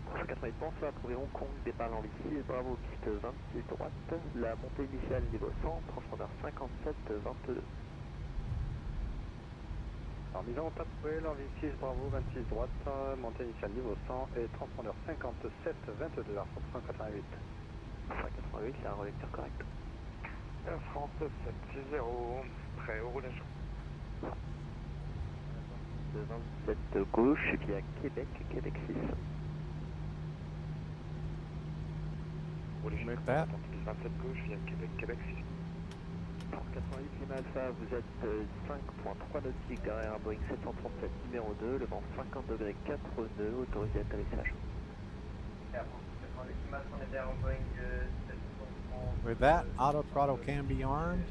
188, bonsoir, trouvé Hong Kong, départ en Vici, Bravo, piste 26 droite, la montée initiale niveau 100, transpondeur 57, 22. Alors mise en tapoué, l'envie 6 Bravo, 26 droite, montée initiale niveau 100 et transpondeur 57, 22 Air France 188. 188, c'est un relecteur correct. Air France 760, prêt au roulage. De 27 gauche via Québec, Québec 6. Roulage Make that. 27 gauche via Québec, Québec 6. 88 Lima Alpha, vous êtes 5.3 nautiques derrière un Boeing 737 numéro 2, le vent 50 degrés 4 nœuds, autorisé atterrissage. With that, auto throttle can be armed.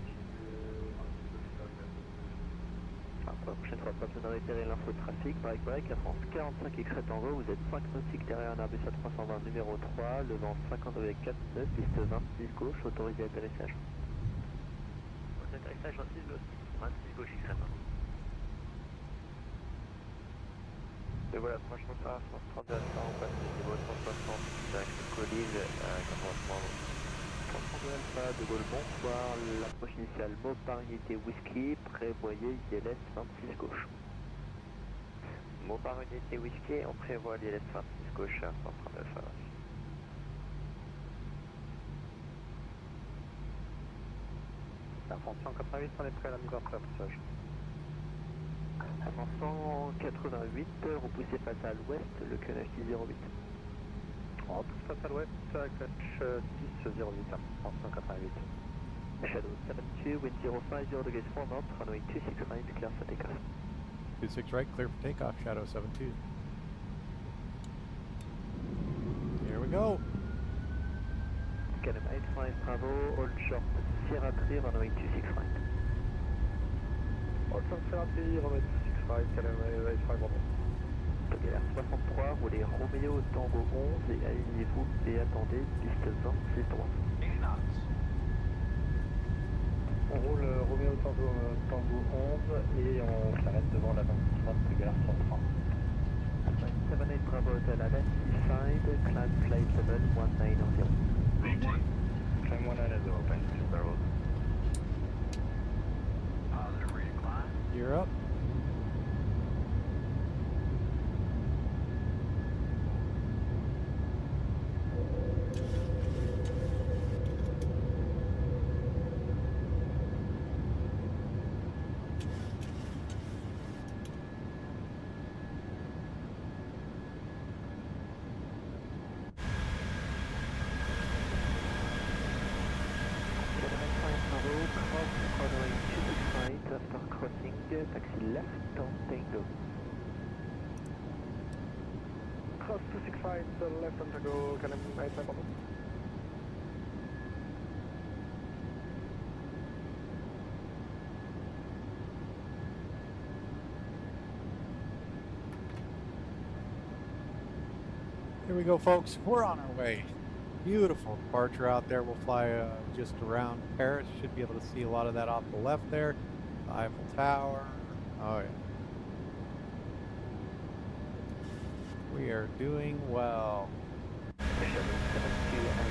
Pour la prochaine fois, pas besoin de réitérer l'info de trafic, break, Air France 45 X-Ray Tango, vous êtes 5 nautiques derrière un Airbus A320 numéro 3, le vent 50 degrés 4 nœuds, piste 26 gauche, autorisé atterrissage. Atterrissage 26 gauche X-Ray Tango. Et voilà, franchement, ça, 132 Alpha, on passe le niveau 160, direction Colline, 83. 132 Alpha, de Gaulle, bonsoir, l'approche initiale, mot par unité whisky, prévoyez ILS 26 gauche. Mot par unité whisky, on prévoit l'ILS 26 gauche à 132 Alpha. Air France 188, on est prêt à la mise en passage. 188, repoussez face à l'ouest, le QNH 1008. On repousse face à l'ouest, clutch 1008, Air France 188. Shadow 72, wind 05, 0 degrees 4 knots, runway 26 right, clear for takeoff. 26 right, clear for takeoff, Shadow 72. Here we go. KLM 85 Bravo, hold short, Sierra 3, runway 26 right. Hold short, Sierra 3, runway 26 right, KLM 85 Bravo. Galère 63, roulez Roméo Tango 11 et alignez-vous et attendez, piste 26 droite. On roule Roméo Tango 11 et on s'arrête devant la 26 droite de Galère 33. 78 Bravo Hotel à Seaside, climb flight level 1900. Climb 190, open to Bravo. You're up. After crossing, taxi left on Tango. Cross 265, left on Tango, KLM 85. Here we go, folks. We're on our way. Beautiful departure out there. We'll fly just around Paris. Should be able to see a lot of that off the left there. The Eiffel Tower. Oh, yeah. We are doing well. Shadow 72 and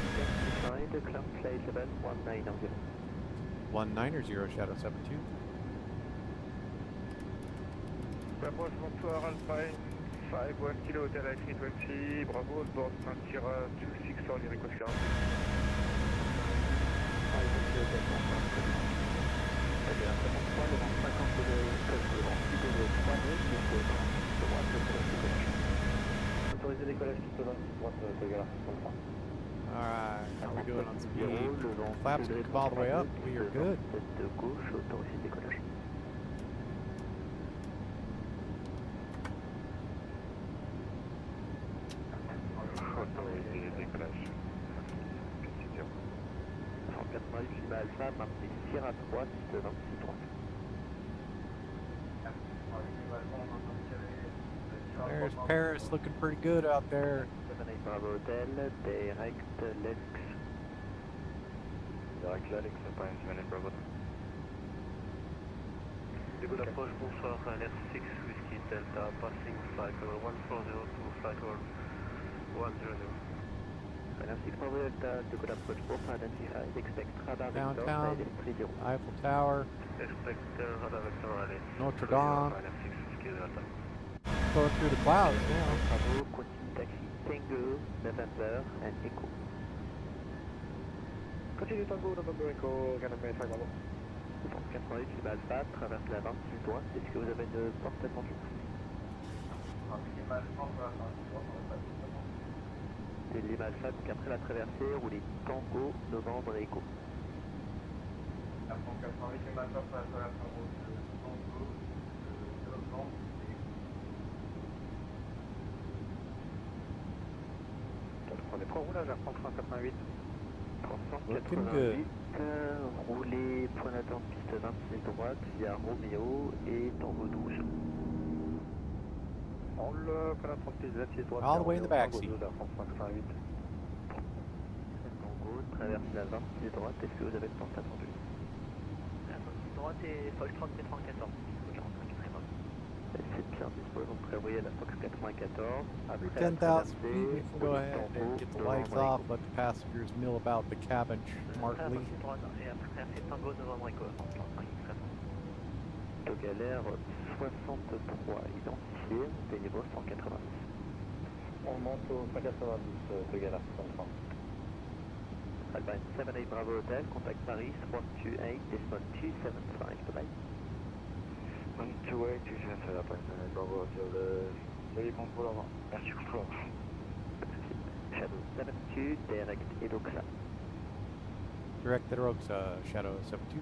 inside, climb flight level 1900. 190 Shadow 72. Approche bonsoir, Alpine 51 Kilo Hotel A320, Bravo, board Santira 26 on your request count. Autorisé décollage piste 26 droite de Galère 63. Alright, how are we doing on speed? Flaps keep all the way up. We are good. De gauche, autorisé décollage. Autorisé décollage. 188 Lima Alpha, maintenez tir à droite, piste 26 droite. There's Paris looking pretty good out there. 78 Bravo Hotel, direct Lex. Direct Alex, Alpine 78 Bravo. Good approach, bonsoir, LR6 Whiskey Delta, passing flight 140 to flight 100. LR6 Bravo Delta, to good approach, both identified, expect radar vector, Downtown, LS30. Eiffel Tower, Expect radar vector alley. Notre Dame. LR6 Whiskey Delta. Going through the clouds now. Bravo, continue taxi, Tango, November, and Echo. Continue Tango, November Echo, KLM 85. 88 Lima Alpha, traverse la 26 droite, est-ce que vous avez une porte attendue? Et Lima Alpha, donc après la traversée, roulez Tango, Novembre, Echo. 88 Lima Alpha pour la traversée en route de Tango, Novembre et On est 3 roulages à 388. Looking good. 388, roulez point d'attente piste 26 droite via Roméo et Tango 12. On roule point d'attente piste 26 droite. All the way in the backseat. Tango, traverse la 26 droite, est-ce que vous avez une porte attendue? La 26 droite et Fox 30 94, 45 très bon. C'est bien dispo, donc prévoyez la Fox 94. Every Après la 10,000 traversée, feet, we can go roulez ahead Tango, and get the lights Novembre, off, Echo. let the passengers mill about the cabin smartly. 26 droite et après c'est Tango, Novembre, Echo, 35 très bon. De galère 63 identifié, des niveaux 190. On monte au 190 de Galère 63. Alpine 78 Bravo Hotel, contact Paris 128, decimal 275, bye-bye. 128, 275, Alpine 78 Bravo Hotel. Salut, contrôle avant. Merci, contrôle avant. Shadow 72, direct Edoxa. Direct the Rogues, Shadow 72.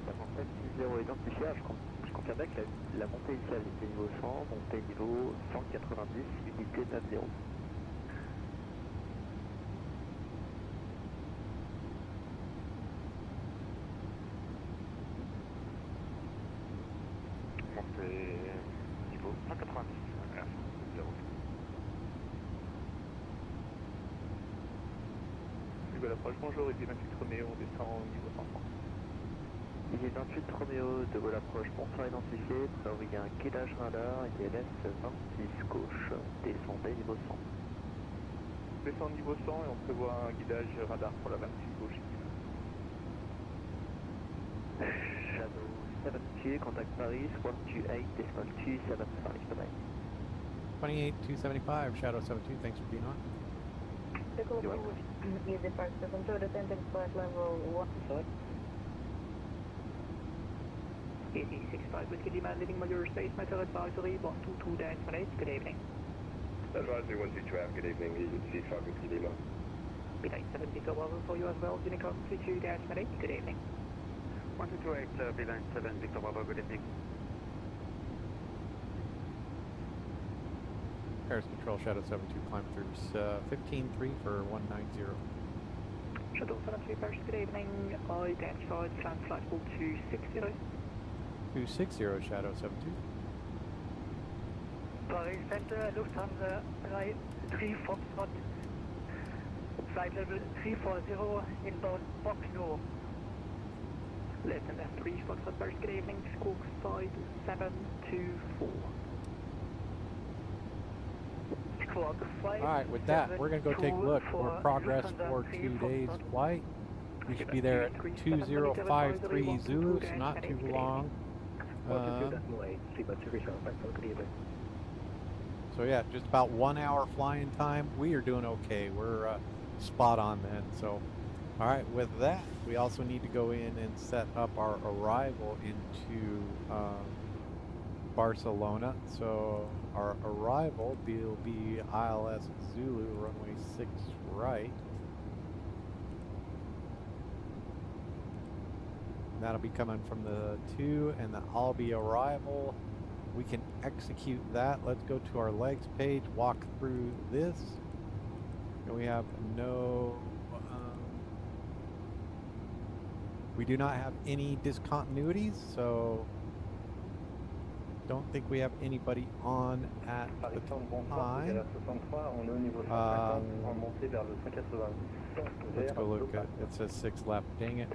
Contact 60 identifié, je confirme que la montée initiale était niveau 100, montée niveau 190, unité 90. l'approche, bonjour, ici 28 Roméo, on descend au niveau 130. Ici 28 Roméo, de Gaulle approche, bonsoir identifié, prévoyez un guidage radar, ILS 26 gauche, descendez niveau 100. Descend au niveau 100 et on prévoit un guidage radar pour la 26 gauche. Shadow 72, contact Paris, 128.275, bye-bye. 28275, Shadow 72, thanks for being on. Easy 572, descending flight level 1. Sorry? Easy 65 with Lima, leaving Malure Space, Matter Advisory 122-8, good evening. Advisory 122, good evening, Easy 65 with Lima. Midnight 7 Victor Bravo for you as well, Unicom 32-8, good evening. 128, Beeline 7 Victor Bravo, good evening. Paris Control, Shadow 72, climb through 15-3 for 190. Shadow 72, Paris, good evening. Identified Fan Flight 260. 260, Shadow 72. Paris Center, Lufthansa, right 3 Foxtrot. Flight level 340, inbound box no. Less than that, 3 Foxtrot, Paris, good evening. Squawk side 724. Alright, with that, we're going to go take a look for progress for today's flight. We should be there at 2053 Zulu, so not too long. So yeah, just about 1 hour flying time. We are doing okay. We're spot on then. So, alright, with that, we also need to go in and set up our arrival into Barcelona. So our arrival will be ILS Zulu, runway 6 right. That'll be coming from the 2 and the Albi arrival. We can execute that. Let's go to our legs page, walk through this. And we have no, we do not have any discontinuities, so don't think we have anybody on at the time. Let's go look at it. Says 6 left. Dang it.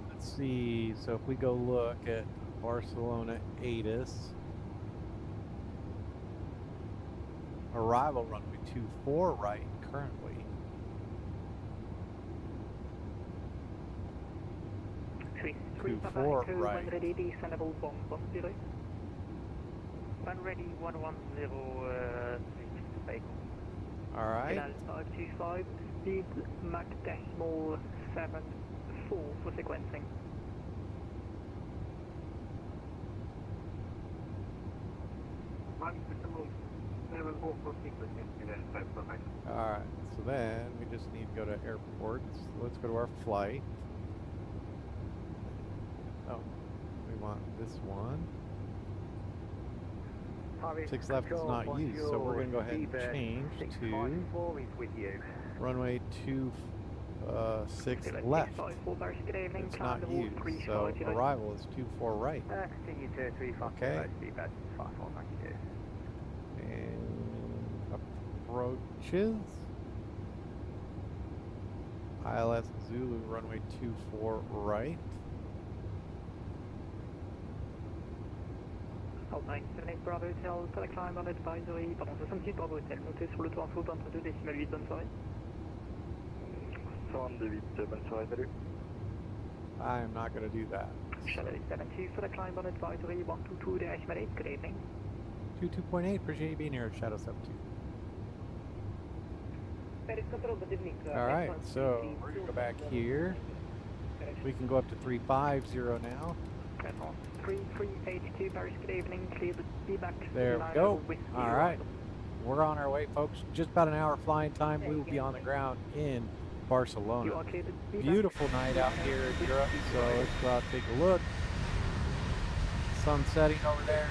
Let's see. So if we go look at Barcelona ATIS, arrival runway 24 right currently. 24 right. One ready, descendable bomb 10. One ready, 110, all right. 525, speed Mach decimal 74 for sequencing. Alright, so then we just need to go to airports. Let's go to our flight. Oh, we want this one. 6 left is not used, so we're going to go ahead and change to runway 26 left. It's not used, so arrival is 24 right. Okay. And approaches. ILS Zulu, runway 24 right. Outline 78 Bravo Hotel, pour la climb on advisory, pardon, 66 Bravo Hotel, notez sur le toit info 22,8, bonne soirée. 128, bonne soirée, salut. I am not going to do that. Shadow 72 for the climb on advisory, 122-8, good evening. 22.8, appreciate you being here at Shadow 72. Alright, so we're going to go back here. We can go up to 350 now. 3382 Paris, good evening, clear the feedback. There we go. Alright, we're on our way, folks. Just about an hour flying time. We will be on the ground in Barcelona. Beautiful night out here in Europe, so let's go out and take a look. Sun setting over there.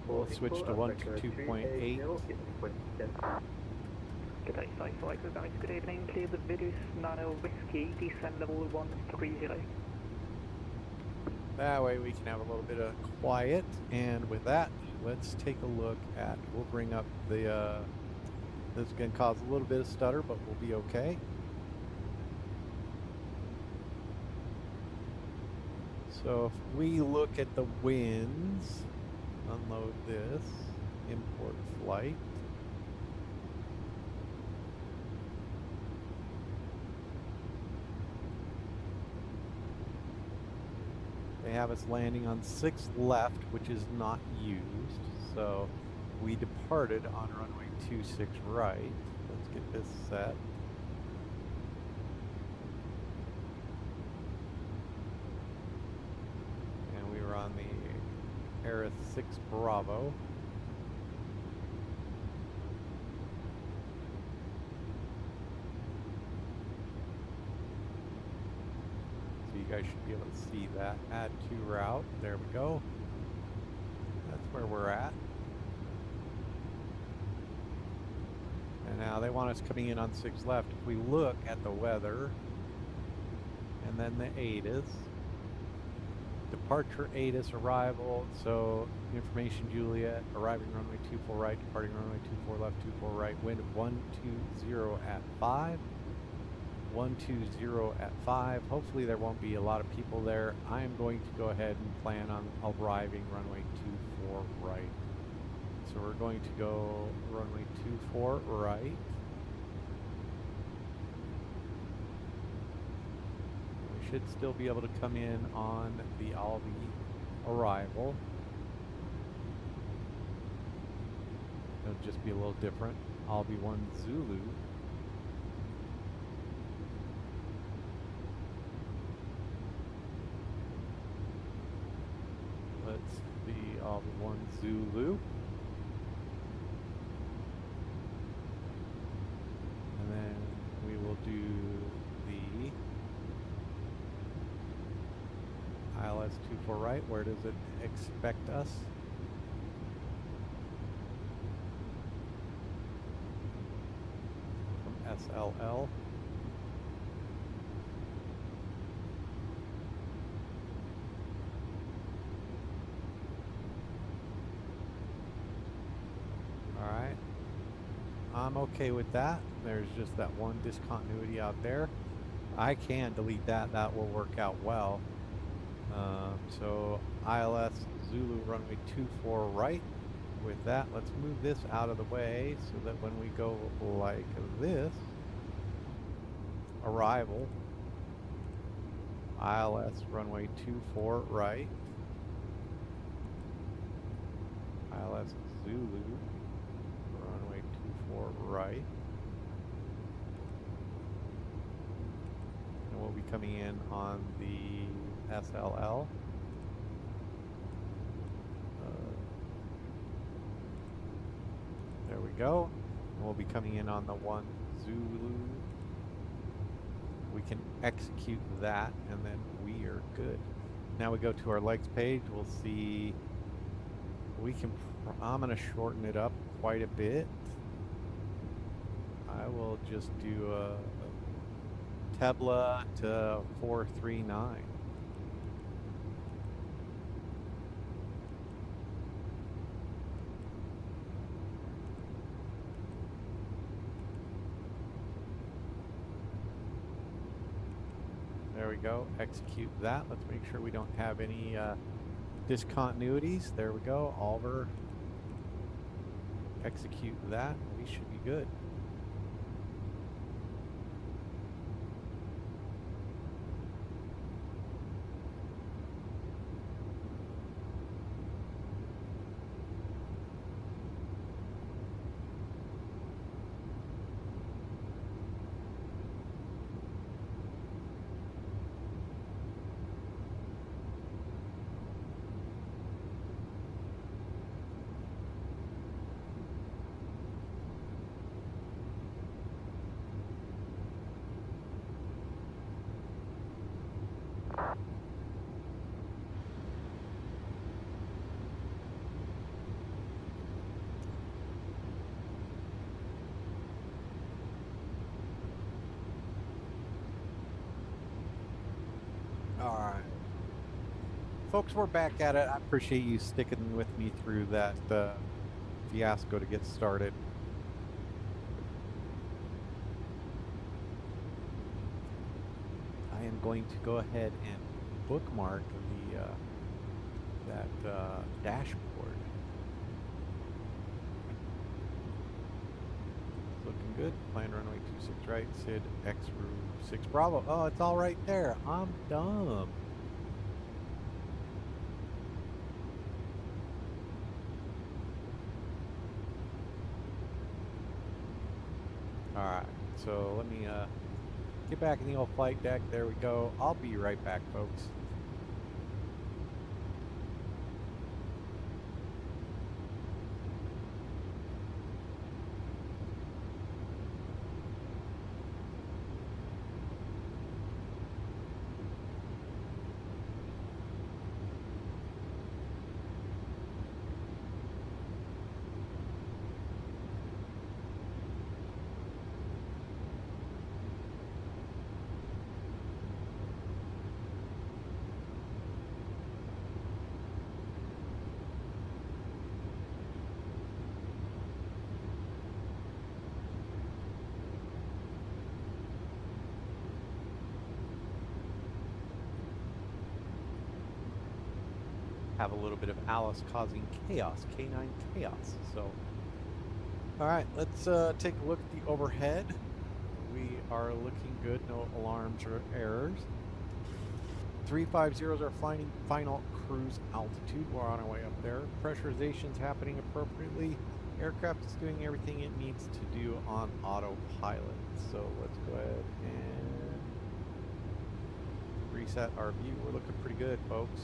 We'll switch to 122.8. Good evening, clear the Vidus Nano Whiskey, descend level 130. That way we can have a little bit of quiet. And with that, let's take a look at, we'll bring up the, this is going to cause a little bit of stutter, but we'll be okay. So if we look at the winds, unload this, import flight. They have us landing on 6 left, which is not used. So we departed on runway 26 right. Let's get this set. And we were on the Paris 6 Bravo. You guys should be able to see that. Add to route. There we go. That's where we're at. And now they want us coming in on 6 left. If we look at the weather and then the ATIS, departure ATIS arrival. So information Juliet, arriving runway 24 right, departing runway 24 left, 24 right, wind of 120 at 5. 120 at 5. Hopefully there won't be a lot of people there. I am going to go ahead and plan on arriving runway 24 right. So we're going to go runway 24 right. We should still be able to come in on the Albi arrival. It'll just be a little different. Albi 1 Zulu. Albi 1 Zulu. And then we will do the ILS 24 right. Where does it expect us? From SLL. I'm okay with that. There's just that one discontinuity out there. I can delete that. That will work out well. So ILS Zulu runway 24 right. With that, let's move this out of the way so that when we go like this, arrival, ILS runway 24 right, ILS Zulu runway 24 right, and we'll be coming in on the SLL. There we go. And we'll be coming in on the 1 Zulu. We can execute that and then we are good. Now we go to our legs page. We'll see, we can, I'm going to shorten it up quite a bit. I will just do a Tebla to 439. There we go. Execute that. Let's make sure we don't have any discontinuities. There we go. Oliver. Execute that. We should be good. Alright. Folks, we're back at it. I appreciate you sticking with me through that fiasco to get started. I am going to go ahead and bookmark that dashboard. It's looking good. Plan runway 26 right, SID X route 6 Bravo. Oh, it's all right there. I'm dumb. Alright, so let me get back in the old flight deck. There we go. I'll be right back, folks. Have a little bit of Alice causing chaos, K9 chaos. So, all right, let's take a look at the overhead. We are looking good, no alarms or errors. 350 is our final cruise altitude. We're on our way up there. Pressurization's happening appropriately. Aircraft is doing everything it needs to do on autopilot. So let's go ahead and reset our view. We're looking pretty good, folks.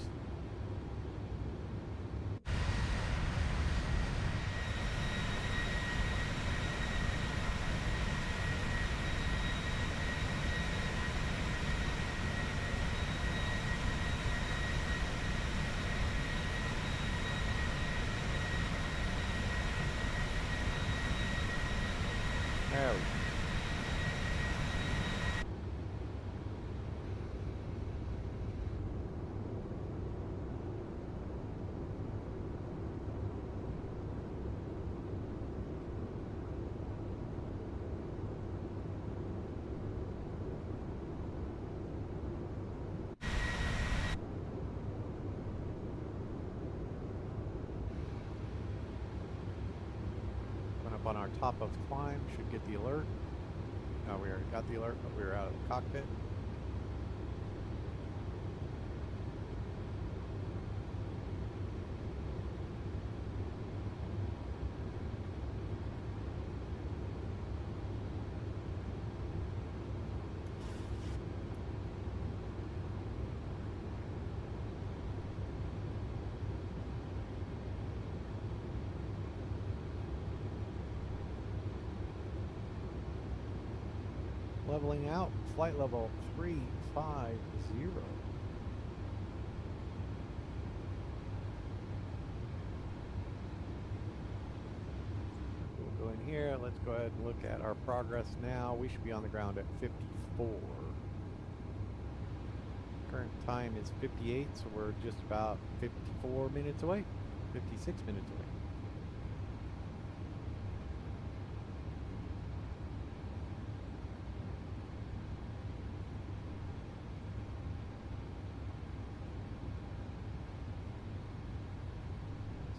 There we go. On our top of climb, should get the alert. No, we already got the alert, but we were out of the cockpit. Leveling out, flight level 350. We'll go in here. Let's go ahead and look at our progress now. We should be on the ground at 54. Current time is 58, so we're just about 54 minutes away, 56 minutes away.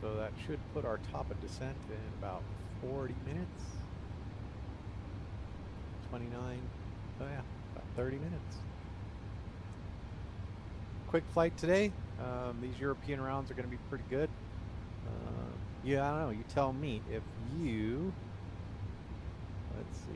So that should put our top of descent in about 40 minutes. 29, oh yeah, about 30 minutes. Quick flight today. These European rounds are going to be pretty good. Yeah, I don't know, you tell me. If you, let's see.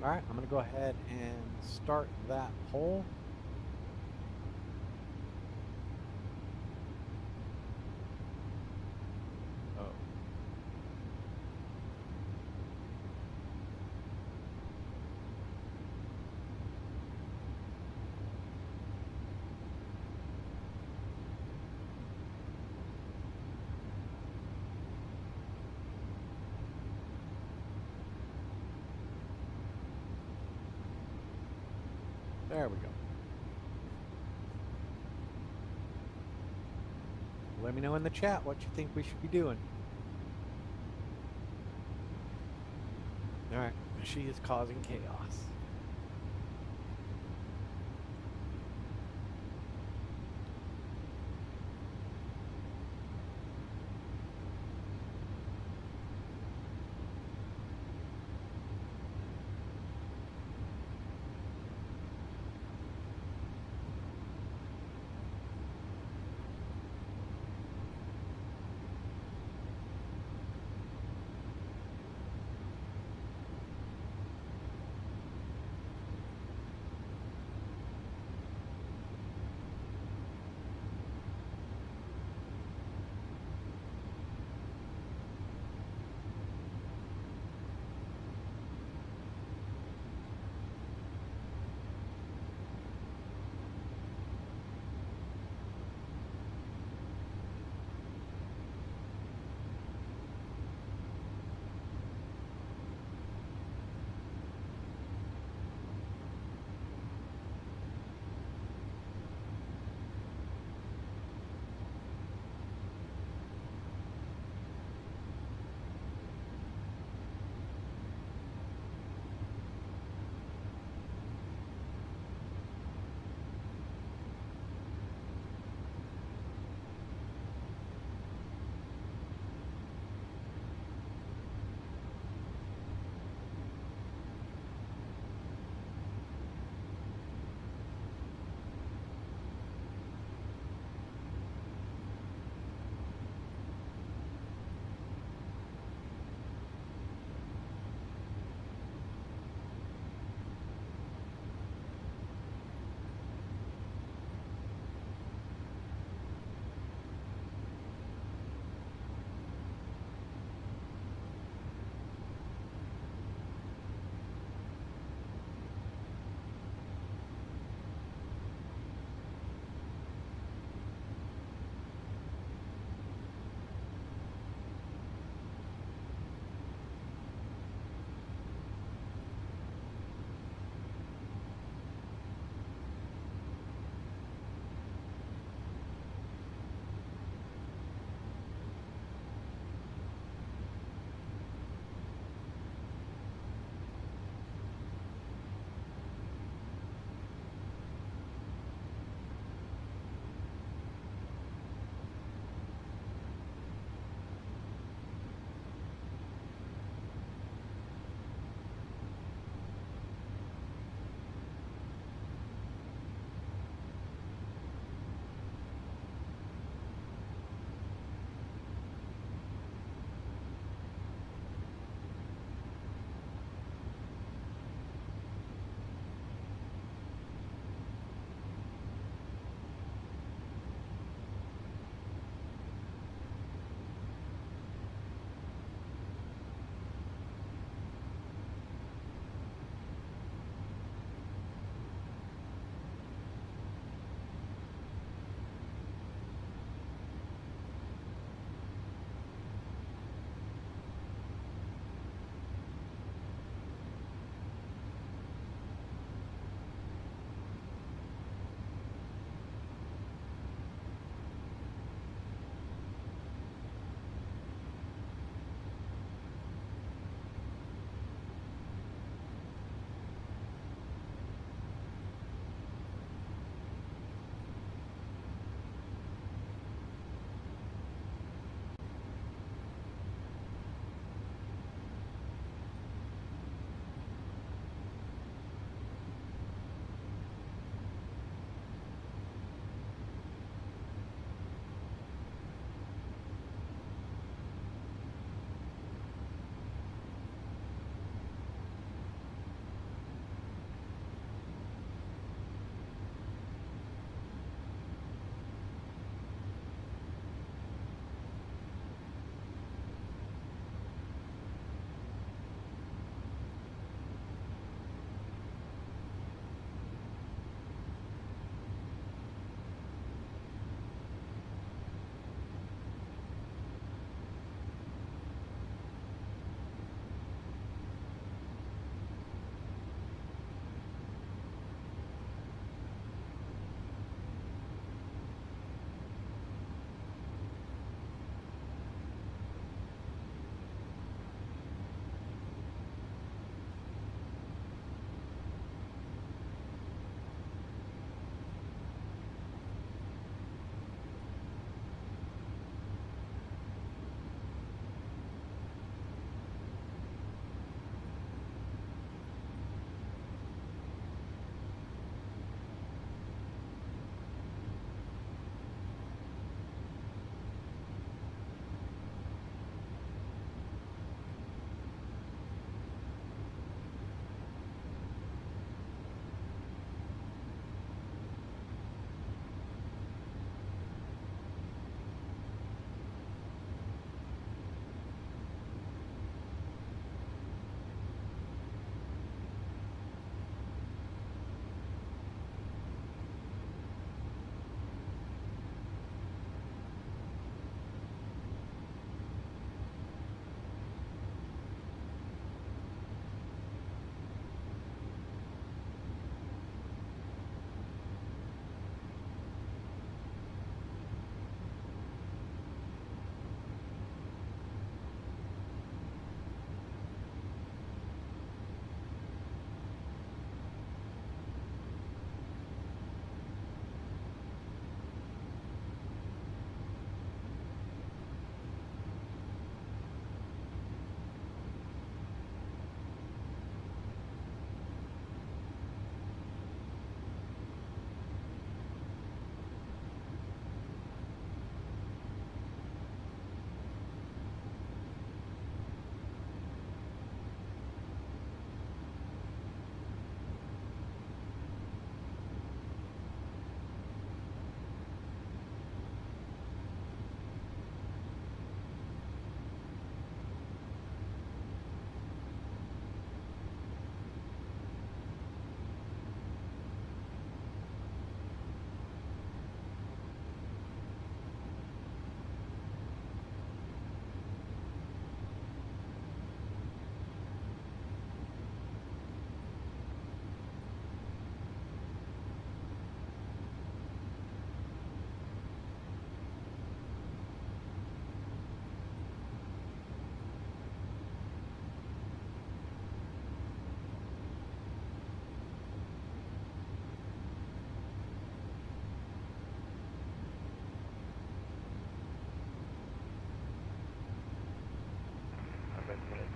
All right, I'm going to go ahead and start that poll. Oh. There we go. Let me know in the chat what you think we should be doing. All right, she is causing chaos.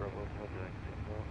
Bravo 3 direction north.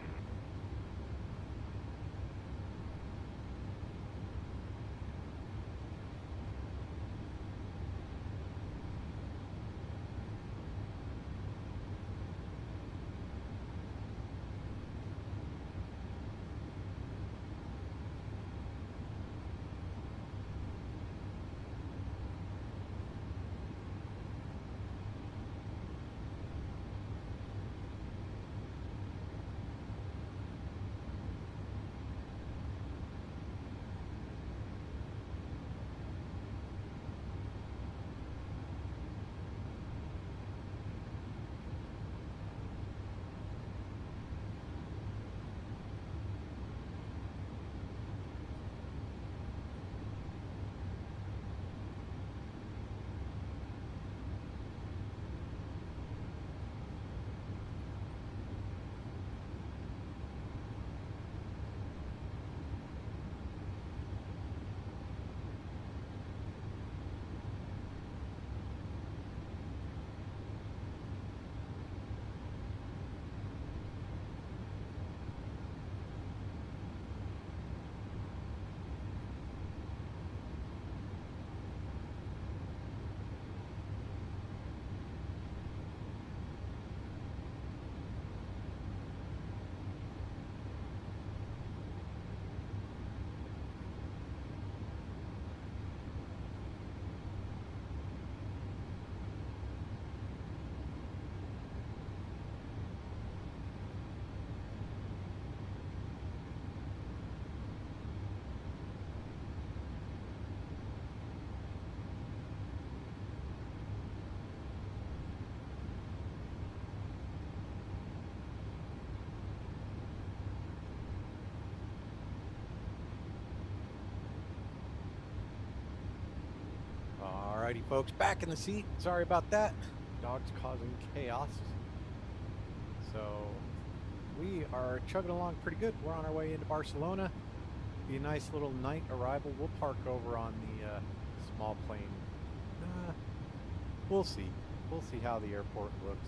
Alrighty, folks, back in the seat. Sorry about that. Dog's causing chaos. So we are chugging along pretty good. We're on our way into Barcelona. Be a nice little night arrival. We'll park over on the small plane. We'll see. We'll see how the airport looks.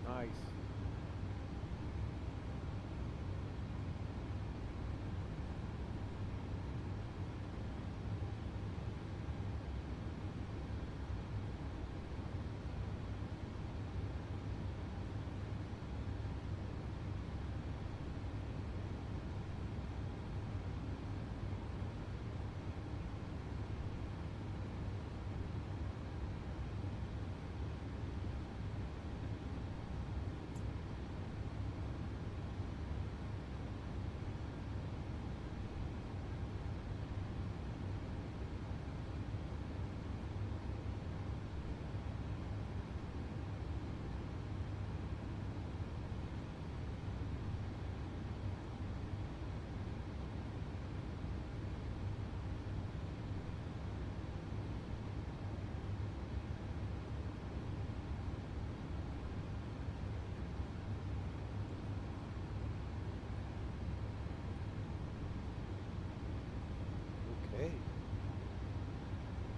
Nice.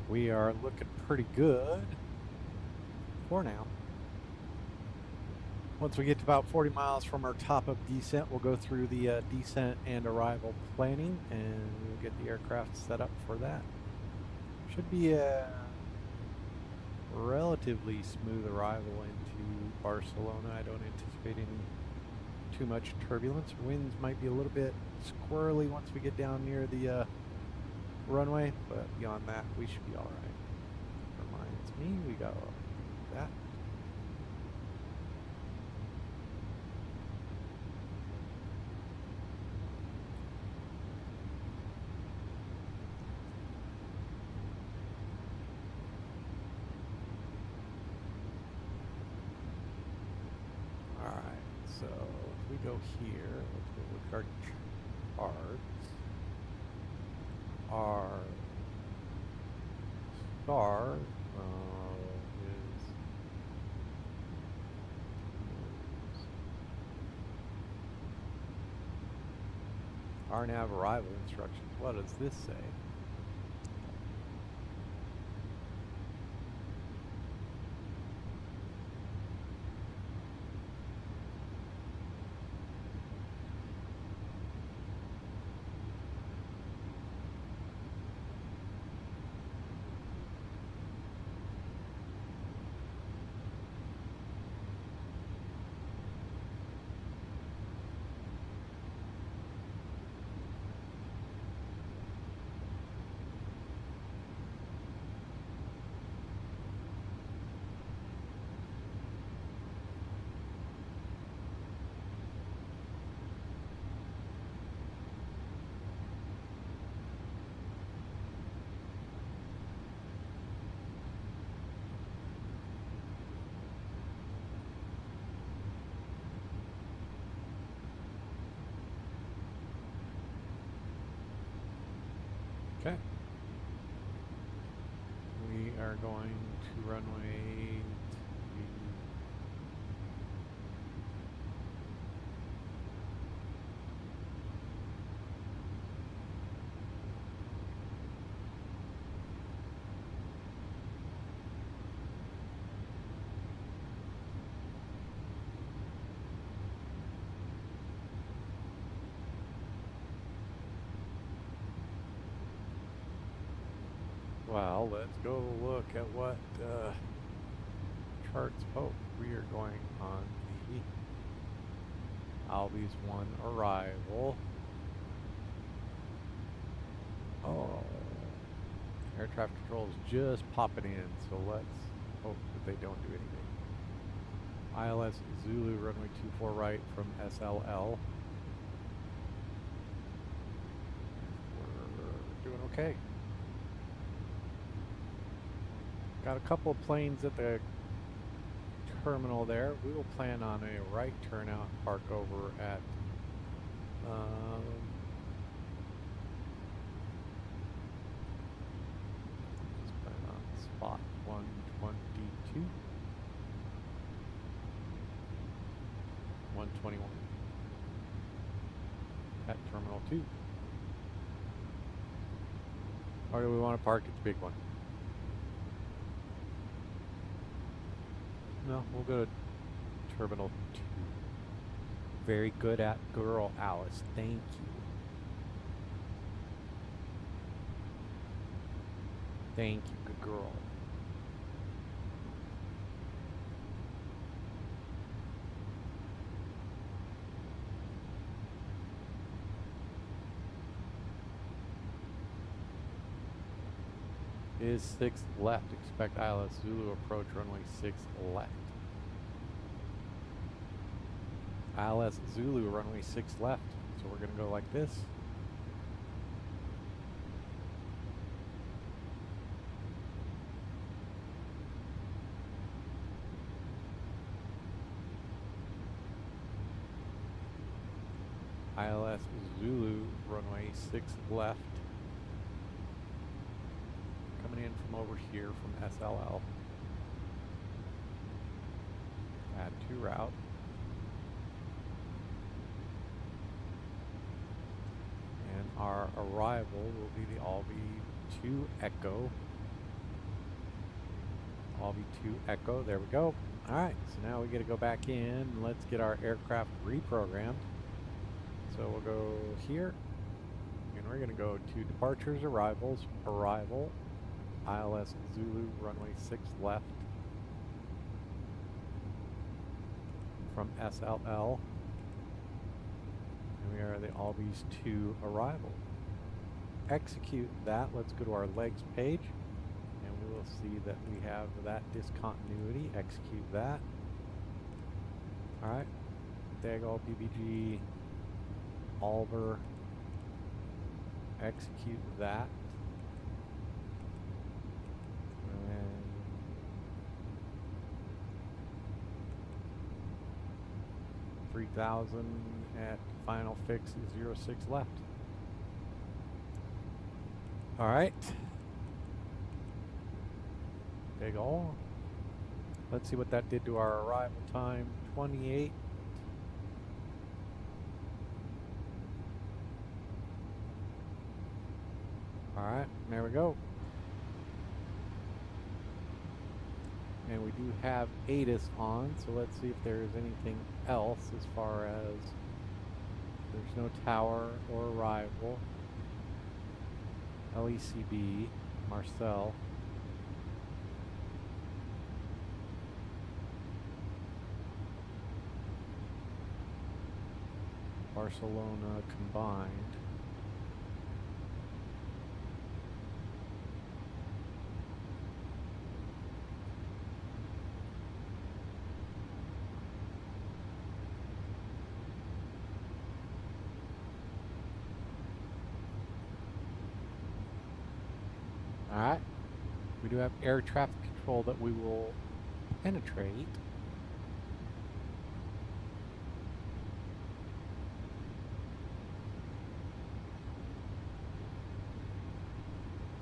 We are looking pretty good for now. Once we get to about 40 miles from our top of descent, we'll go through the descent and arrival planning, and we'll get the aircraft set up for that. Should be a relatively smooth arrival into Barcelona. I don't anticipate any too much turbulence. Winds might be a little bit squirrely once we get down near the runway, but beyond that we should be all right. Reminds me, we got that. So if we go here, let's go look at our charts. Our star is RNAV arrival instructions. What does this say? Okay. We are going to runway well, let's go look at what charts. Oh, we are going on the Albies 1 arrival. Oh, air traffic control is just popping in, so let's hope that they don't do anything. ILS Zulu runway 24 right from SLL. We're doing okay. Got a couple of planes at the terminal there. We will plan on a right turnout and park over at let's plan on spot 122, 121 at terminal 2. Or do we want to park at the big one? No, we'll go to Terminal 2. Very good at girl, Alice. Thank you. Thank you, good girl. Is 6 left. Expect ILS Zulu approach runway 6 left. ILS Zulu runway 6 left. So we're going to go like this. ILS Zulu runway 6 left. Coming in from over here from SLL. Add to route. And our arrival will be the Albi 2 Echo. Albi 2 Echo, there we go. Alright, so now we get to go back in and let's get our aircraft reprogrammed. So we'll go here, and we're going to go to departures, arrivals, arrival, ILS Zulu runway 6 left from SLL, and we are the Albies 2 arrival. Execute that. Let's go to our legs page, and we will see that we have that discontinuity. Execute that. Alright, Dagall PBG Alber, execute that. And 3000 at final fix, 06 left. All right. De Gaulle. Let's see what that did to our arrival time. 28. All right, there we go. And we do have ATIS on, so let's see if there's anything else as far as there's no tower or arrival. LECB, Marcel. Barcelona combined. Alright, we do have air traffic control that we will penetrate.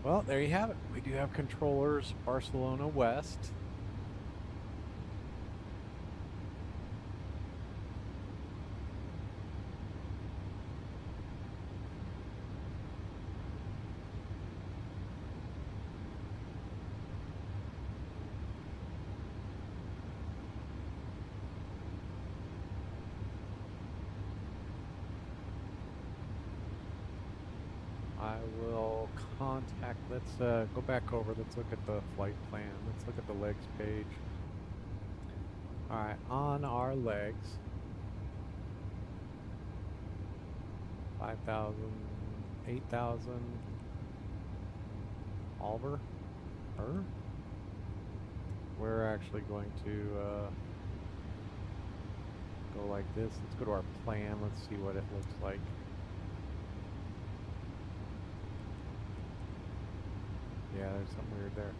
Well, there you have it. We do have controllers, Barcelona West. I will contact, let's go back over, let's look at the flight plan, let's look at the legs page. Alright, on our legs, 5,000, 8,000, Alver, we're actually going to go like this. Let's go to our plan, let's see what it looks like. Yeah, there's something weird there.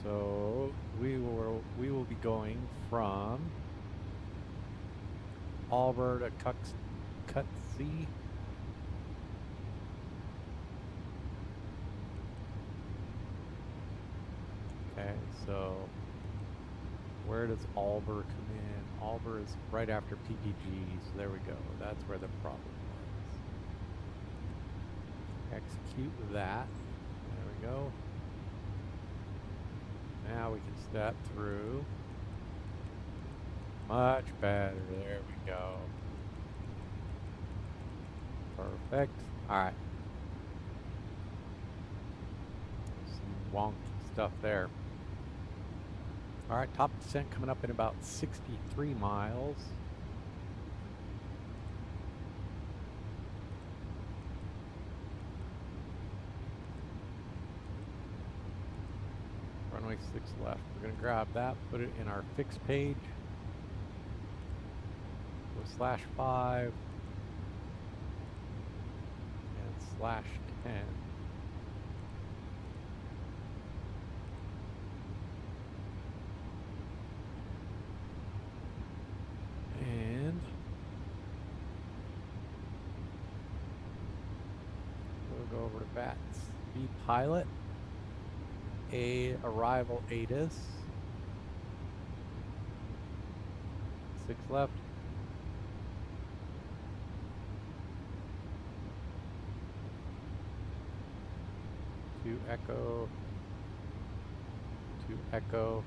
So we will be going from Alver to Cutsy. Okay, so where does Alver come in? Alver is right after PPG, so there we go. That's where the problem was. Execute that. There we go. Now we can step through. Much better. There we go. Perfect. Alright. Some wonky stuff there. Alright, top descent coming up in about 63 miles. Runway 6 left. We're going to grab that, put it in our fix page. Go /5 and /10. And we'll go over to VATS. Be pilot. Arrival ATIS. 6 left. To Echo. To Echo.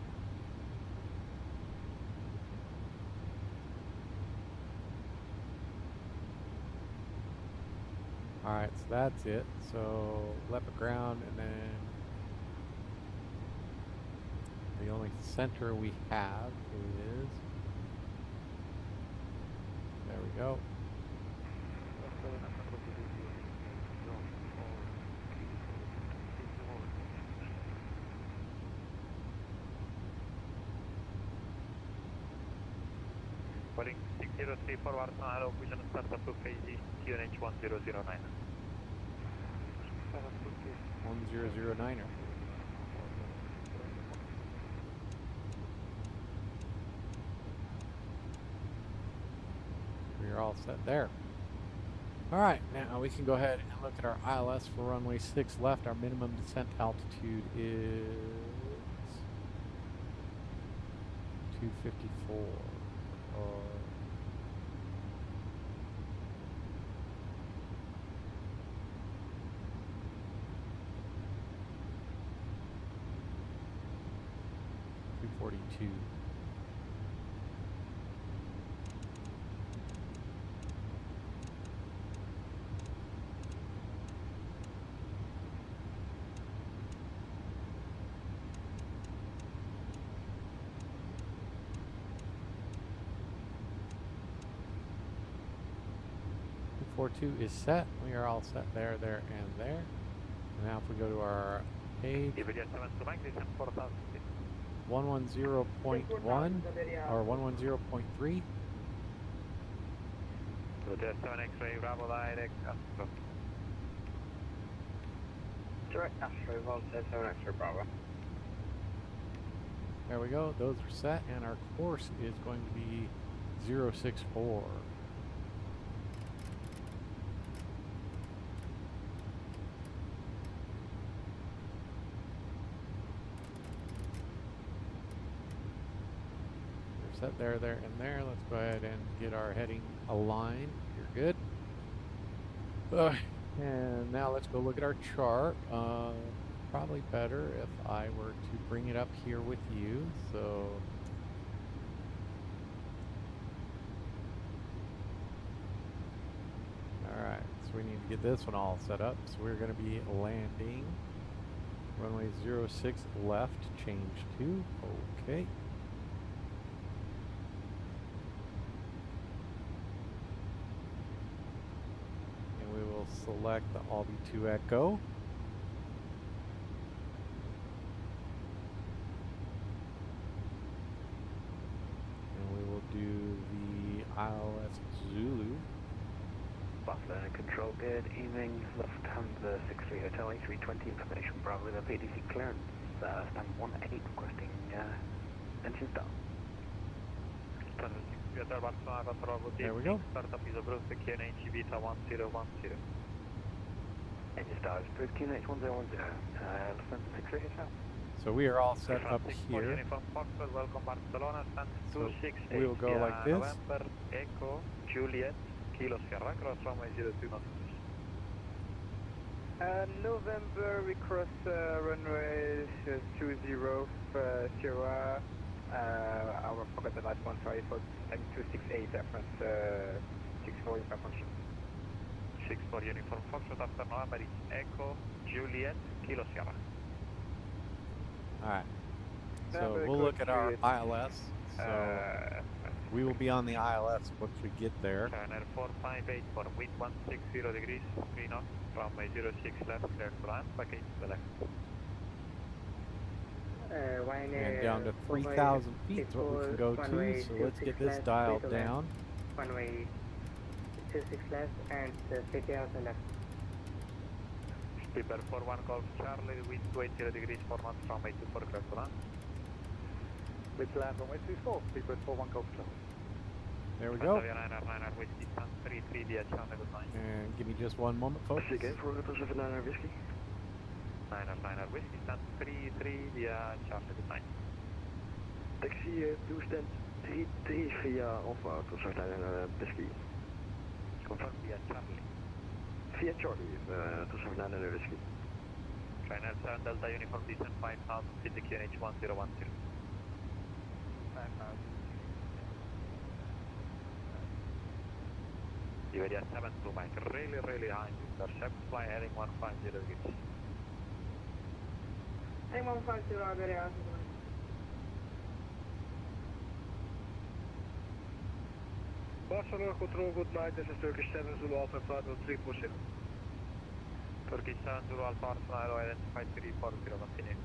Alright, so that's it. So left ground, and then the only center we have is, there we go. Boeing 603 forward, hello, vision start up to phase QNH 1009. 1009er. we're all set there. All right, now we can go ahead and look at our ILS for runway 6 left. Our minimum descent altitude is 254. .242. Is set. We are all set there, and there. And now if we go to our page, 110.1 or 110.3. Hotel 7 X-ray, Bravo direct, Astro. Direct Astro, Volta 7 X-ray, Bravo. There we go. Those are set, and our course is going to be 064. Set there, and there. Let's go ahead and get our heading aligned. You're good. And now let's go look at our chart. Probably better if I were to bring it up here with you. So alright, so we need to get this one all set up. So we're going to be landing runway 06 left, change to, okay. Select the Albi 2 Echo. And we will do the ILS Zulu. Barcelona Control, good evening. Lufthansa 63 Hotel A320 information Bravo with a PDC clearance. Stand 18 requesting engine start. There we go. Startup is approved to QNH Beta 1010. Engine start is approved, QNH 1010. Lufthansa 63 Hotel. So we are all set up here. Uniform Foxtrot, welcome Barcelona, stand 268. We will go like this. November, Echo, Juliet, Kilo Sierra, cross runway 02 knots. November, we cross runway 20 Sierra. I forgot the last one, sorry, for time 268, France 64 uniform function. 64 uniform Foxtrot, after November is Echo, Juliet, Kilo Sierra. Alright, so we'll look at our ILS. So we will be on the ILS once we get there. Channel 458 for wind 160 degrees, 3 knots, runway 06 left, clear to land, package to the left. And down to 3,000 feet is what we can go to, so let's get this dialed down. Runway 26 left and 50 out the left. Skipper 41 Golf Charlie, wind 20 degrees, 4 knots, runway 24 clear to land. Let's land runway 24, Skipper 41 Golf Charlie. There we go. Niner Whiskey, stand 33 via Charlie, good night. And give me just one moment, folks. Again, for Hotel 79 Whiskey. Niner Whiskey, stand 33 via Charlie, good night. Taxi toestand 33 via Alpha Hotel 79 Whiskey. Confirm via Charlie. Via Charlie, Hotel 79 Whiskey. Channel 7 Delta Uniform descent 5000 feet to QNH 1010. 5,000. Iberia 72 Mike, really high. Intercept, fly heading 150 degrees. Heading 150, Iberia. Barcelona Control, good night, this is Turkish 7 Zulu Alpha Flight 340. Turkish 7 Zulu Alpha Arsenal, identified 340, continue.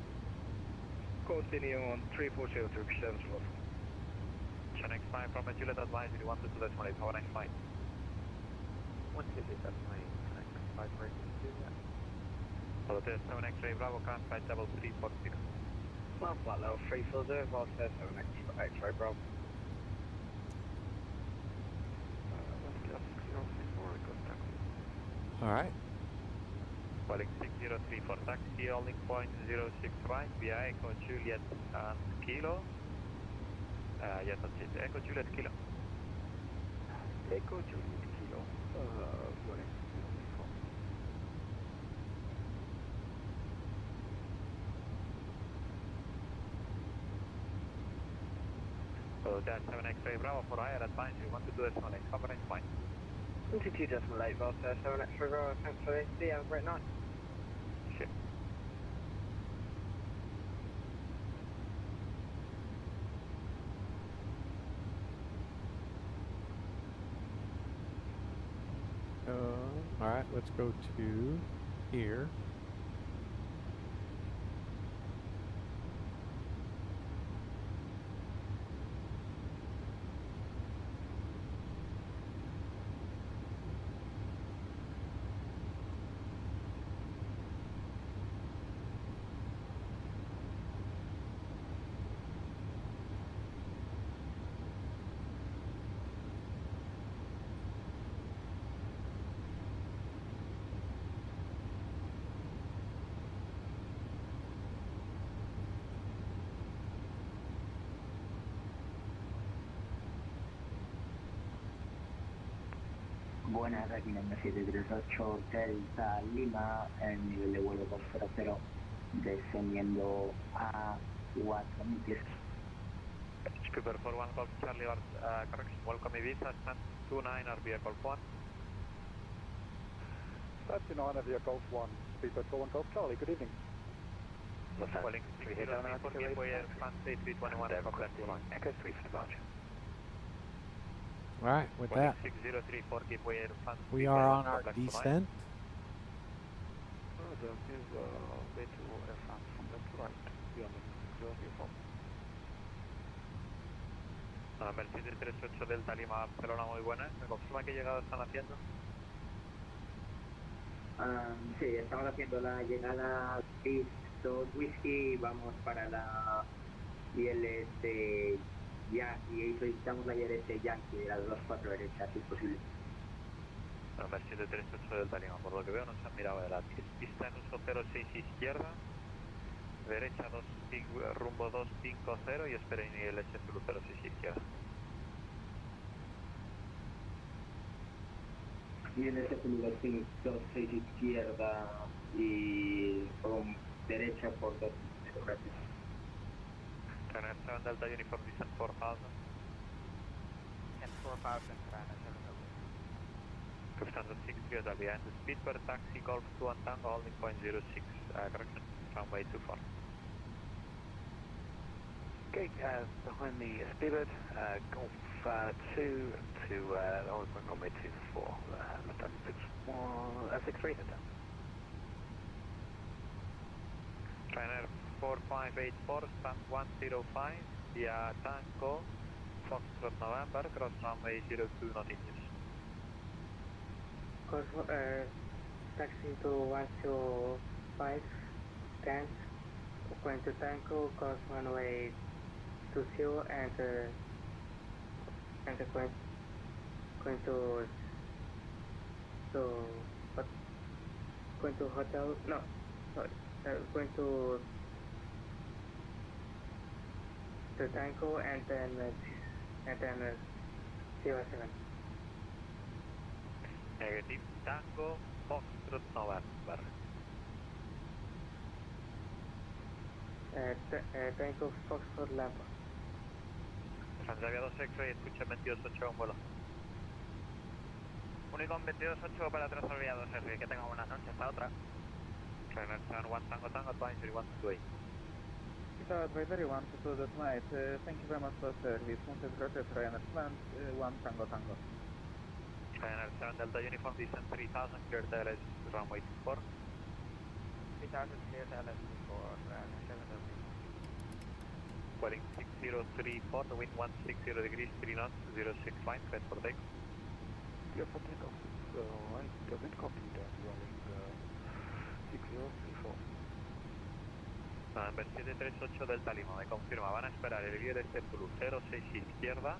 Continue on 340, Turkish 7 Zulu Alpha. Channel X5 from Juliet advisory 122.8, have a nice flight. 128, that's my X5 breaking to that. Hotel 7 X-ray Bravo, current flight level 340. Well, flight level 340, Volta 7 X-ray Bravo. All right. Calling 6034 taxi, holding point 06 right, via Echo Juliet and Kilo. Yes, that's it. Echo Juliet Kilo. Echo Juliet Kilo. Running 034. So that's 7 X-ray Bravo for higher advance. You want to do this on a coverage point. 22.8 Volta, 7 X-ray Bravo, thanks for the have a great night. Shit. All right, let's go to here. Buenas, aquí en el 738 Delta Lima, el nivel de vuelo 200, descendiendo a 4000 pies. Skipper 41 Golf Charlie, correction, welcome Ibiza, stand 29 RBA Golf 1. 39 RBA Golf 1, Skipper 41 Golf Charlie, good evening. Calling 6034 Gateway Air France A321 Echo 3 for departure. All right, with that, 6034 Gateway Air France. we are on our descent. There is a way to Air France from left to right, beyond the 034. Mercedes 38 Delta Lima, Barcelona, muy buena. ¿Me confirma qué llegada están haciendo? Sí, estamos haciendo la llegada East 2 Whisky y vamos para la ILS y solicitamos la ILS Yankee de las 2-4 derechas, si es posible. Mercedes 38 Delta Lima, por lo que veo no se han mirado de la pista en uso 06 izquierda, derecha rumbo 250 y esperen ILS 06 izquierda. ILS 26 izquierda y con derecha por 2 metros, gracias. Trainer 7 Delta Uniform Descent 4000. And 4000, Trainer 7 Delta. Lufthansa 60 are behind the speed per taxi, Golf 2 and Tango, holding point 06, correction, runway 24. Okay, behind the speedbird, Golf 2 to holding point runway 24, Lufthansa 63 head down. Trainer 4584, stand 105, via Tango, Foxtrot November, cross runway 02 knot inches. Taxi to 105, scan, going to Tango, cross runway 20 and going to hotel, no, sorry, going to Tango and then 07. Negative, Tango, Foxtrot November. Tango, Foxtrot Lapa. Transavia 2 X-Ray, escucha 22.8 un vuelo. Unicom 22.8 para Transavia 2 X-Ray, que tenga buenas noches, hasta otra. Trainer 71 Tango Tango, advisory 128. Guitar advisory 122, that's night. Thank you very much for service. Wanted rocket Trainer plant 1 Tango Tango. Trainer 7 Delta Uniform, descent 3000, clear to LS runway 24. 3000 clear to LS 24, Trainer 7 Delta. Calling 6034, the wind 160 degrees, 3 knots, 06 line, clear for takeoff. Clear for takeoff, right, wind copy that, running 6034. Mercedes 38 Delta Lima, me confirma, van a esperar el ILS Blue 06 izquierda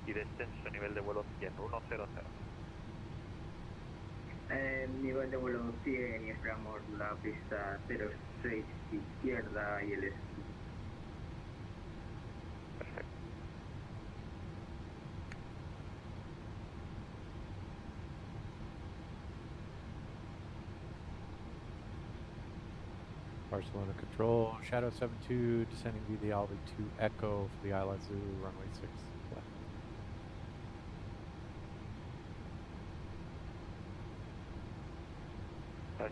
y descenso nivel de vuelo 100, 100. Nivel de vuelo 100 y esperamos la pista 06 izquierda y el esquí. Perfecto. Barcelona Control, Shadow 72, descending via the Alvi 2 Echo for the Isla Zulu, runway 6 left.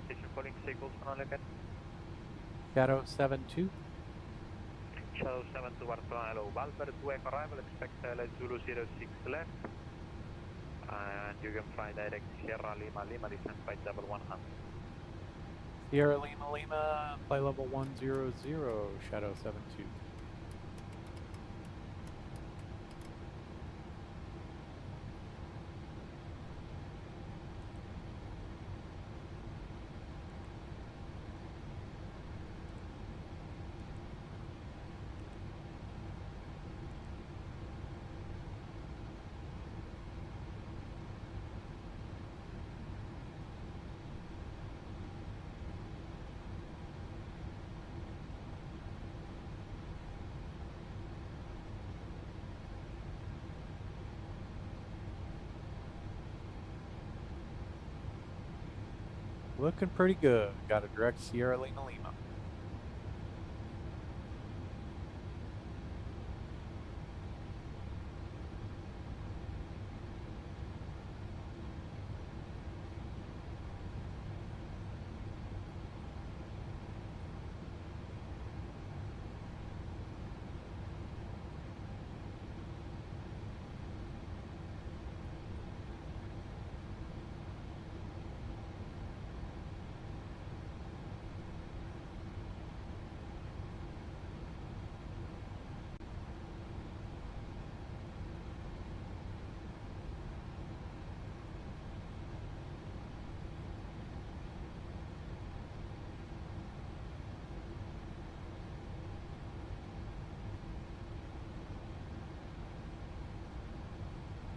Station calling signals on again. Shadow 72. Shadow 72 Barcelona hello. Valver 2 Echo arrival, expect LS Zulu 06 left. And you can fly direct Sierra Lima Lima, descent flight level 100. Sierra Lima Lima, flight level 100, Shadow 72. Looking pretty good. Got a direct Sierra Lima Lima.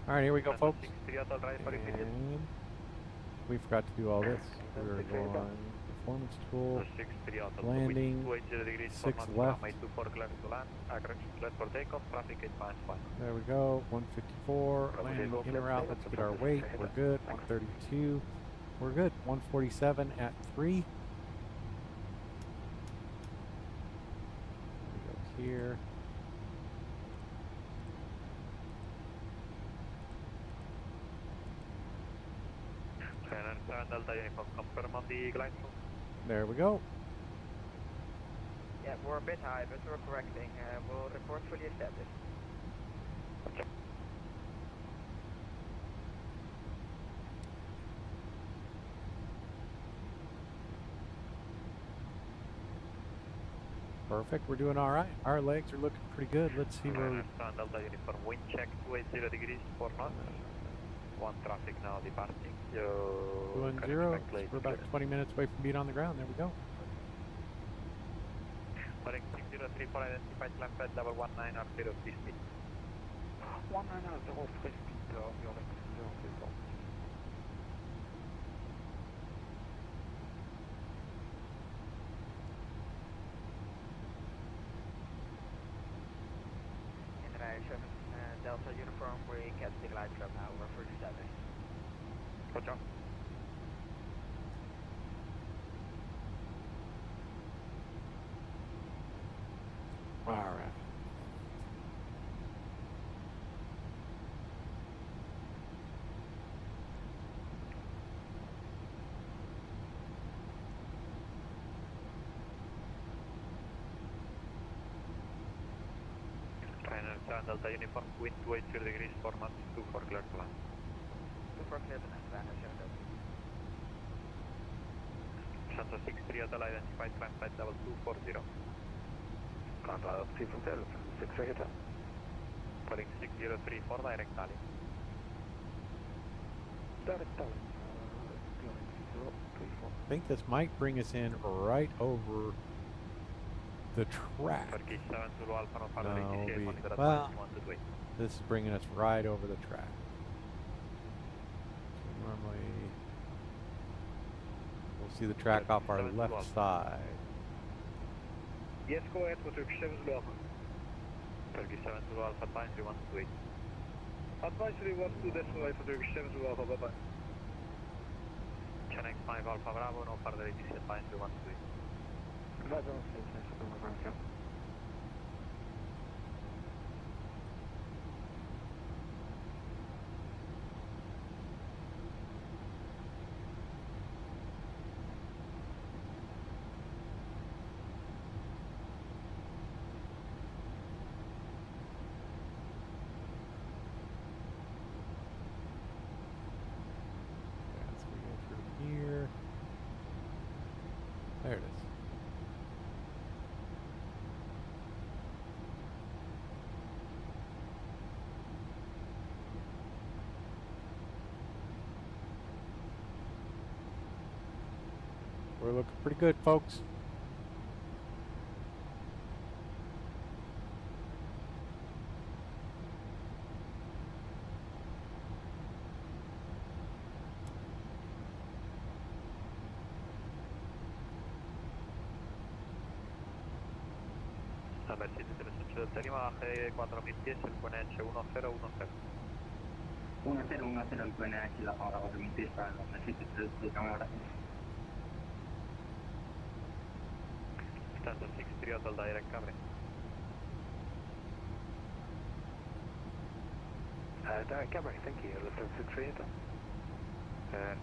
All right, here we go, folks. And we forgot to do all this. We were going performance tool, landing, 6 left. There we go, 154, landing in and out. Let's get our weight. We're good, 132. We're good, 147 at 3. We go here. Delta Uniform, confirm on the glide slope. There we go. Yeah, we're a bit high, but we're correcting. We'll report fully established. Okay. Perfect, we're doing all right. Our legs are looking pretty good. Let's see where we... Delta Uniform, wind check 280 degrees, 4 knots. One traffic now departing. 210. We're about 20 minutes away from being on the ground. There we go. Boeing 6034 identified climb pad level 19 or 0 free speed. 19 or 0 free speed, you're Delta Uniform, we catch the glide slope now, we're fully established. Roger. All right. Delta Uniform, wind 280 degrees, 4 knots, 24 clear to land. 24 clear to land, Rhino 7. Shadow 63 Hotel identified climb flight level 240. Contact 3 Hotel, 6 Hotel. Boeing 6034 direct tally. Direct tally. I think this might bring us in right over the track. No, well, this is bringing us right over the track. So normally, see the track off our left side. Yes, go ahead for Turkish 7 Zulu Alpha. Turkish 7 Zulu Alpha, advise 3128. Advise 312.8 for Turkish 7 Zulu Alpha, bye-bye. Chennai 5 Alpha Bravo, no further ATC, advise 312. Advise 128, Here. There it is. We're looking pretty good, folks. Mercedes 380 Lima, baje 4010, el QNH 1010. 1010 el QNH, la hora 4010 para los Mercedes 380 ahora. Stanza 6 Triottle direct coverage. Direct coverage, thank you. Listen to Triottle.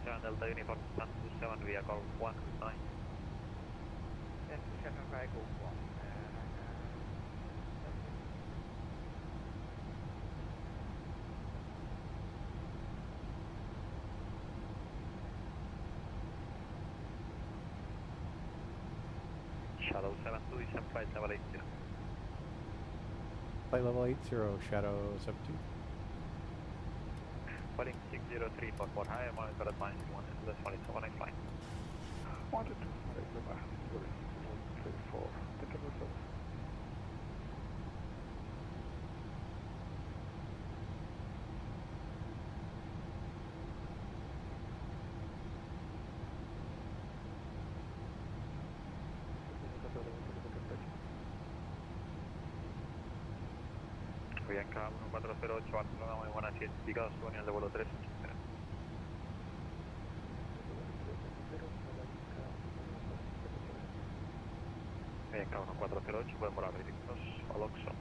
Channel Delta Uniform, Stanza 27, vehicle 1 9. Stanza 7, vehicle 1. Shadow 72, descend flight level 80. Flight level 80, Shadow 72. Flight 603 for higher, monitor advance 1, flight. 1 to 2, 3, 4, take a look. Bianca 1408 Barcelona, muy buenas, identificados su nivel de vuelo 3. Bianca 1408, pueden volar directos al Oxo.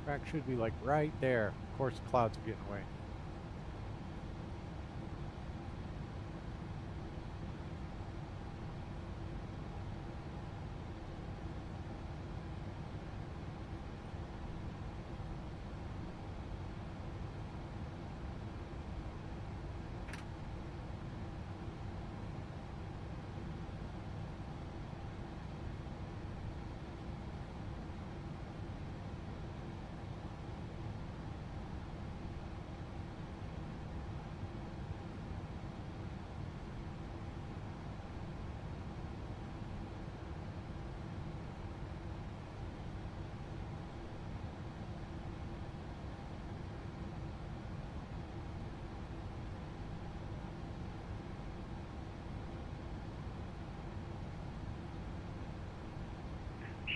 Track should be like right there. Of course, clouds are getting away.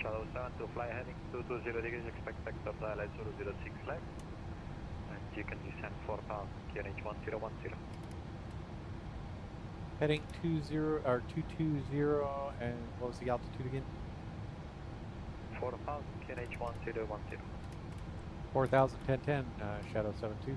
Shadow 7 to fly heading 220 degrees, expect vector dial at 006 left. And you can descend 4000, QNH 1010. Heading 220, and what was the altitude again? 4000, QNH 1010. 4000, 1010, Shadow 72.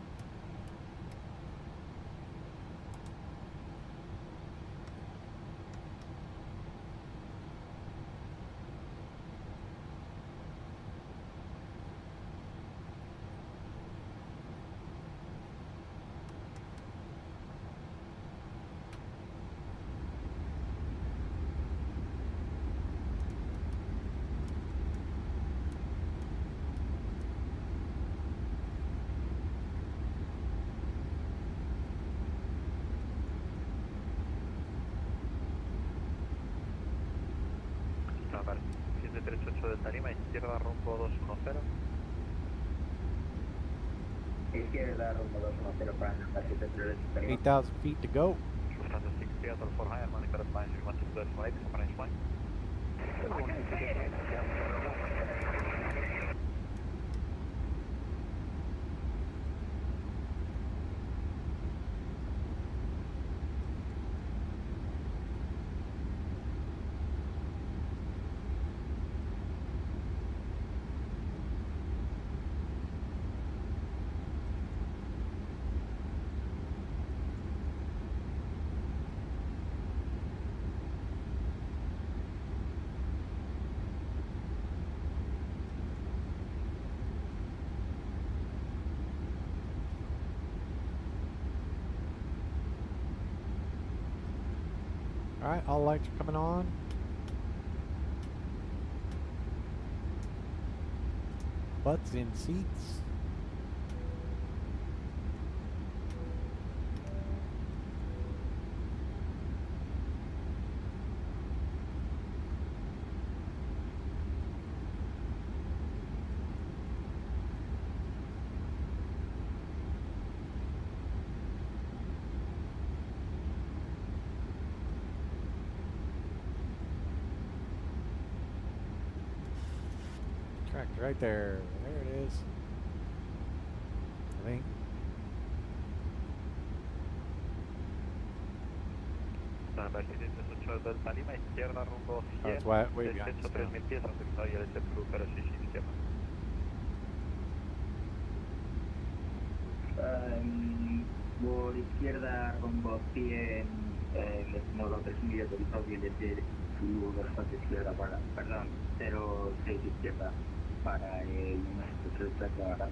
38 del Tarima, izquierda rumbo 210. Izquierda rumbo 210 para andar 738. 8,000 feet to go. Lufthansa 6 Seattle for higher, monitor advisory 1218, approach flight. All right, all lights are coming on. Butts in seats. Tractor right there. There it is. I think. Oh, it's way behind us Por izquierda rumbo 100, les modo 3 millas del Toby desde su bastante izquierda para, perdón, 06 izquierda para el 3 ahora.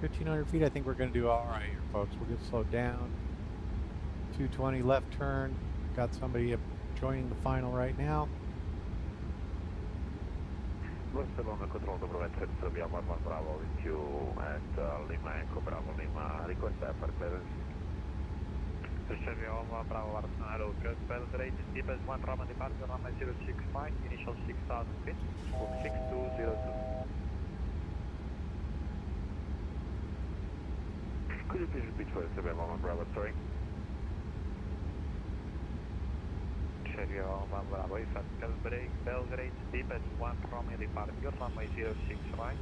$1,500 feet. I think we're going to do all right here, folks. We'll get slowed down. 220 left turn. Got somebody joining the final right now. Barcelona control Dobro Central, we are 11 Bravo with you at Lima Echo Bravo Lima. Request for clearance. Australia 1 Bravo Barcelona, hello, good. Belgrade, deep as 1 Roman departure, runway 065, initial 6,000 feet, stroke 6202. Could you please repeat for Australia 1 Bravo, sorry? Australia 1 Bravo, if at Belgrade, deep as 1 Roman departure, runway 065,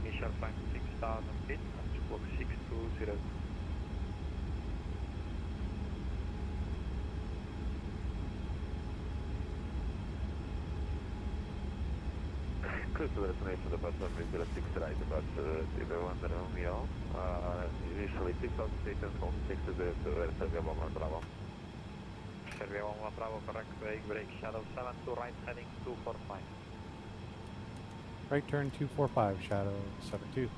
initial climb 6,000 feet, stroke 6202. Cruise to the destination of the bus runway 06 right, about TV1 Romeo. Initially 6,000 feet and hold 602, Serbia 1 Bravo. Serbia 1 Bravo, correct, break, Shadow 72, right heading 245. Right turn 245, Shadow 72.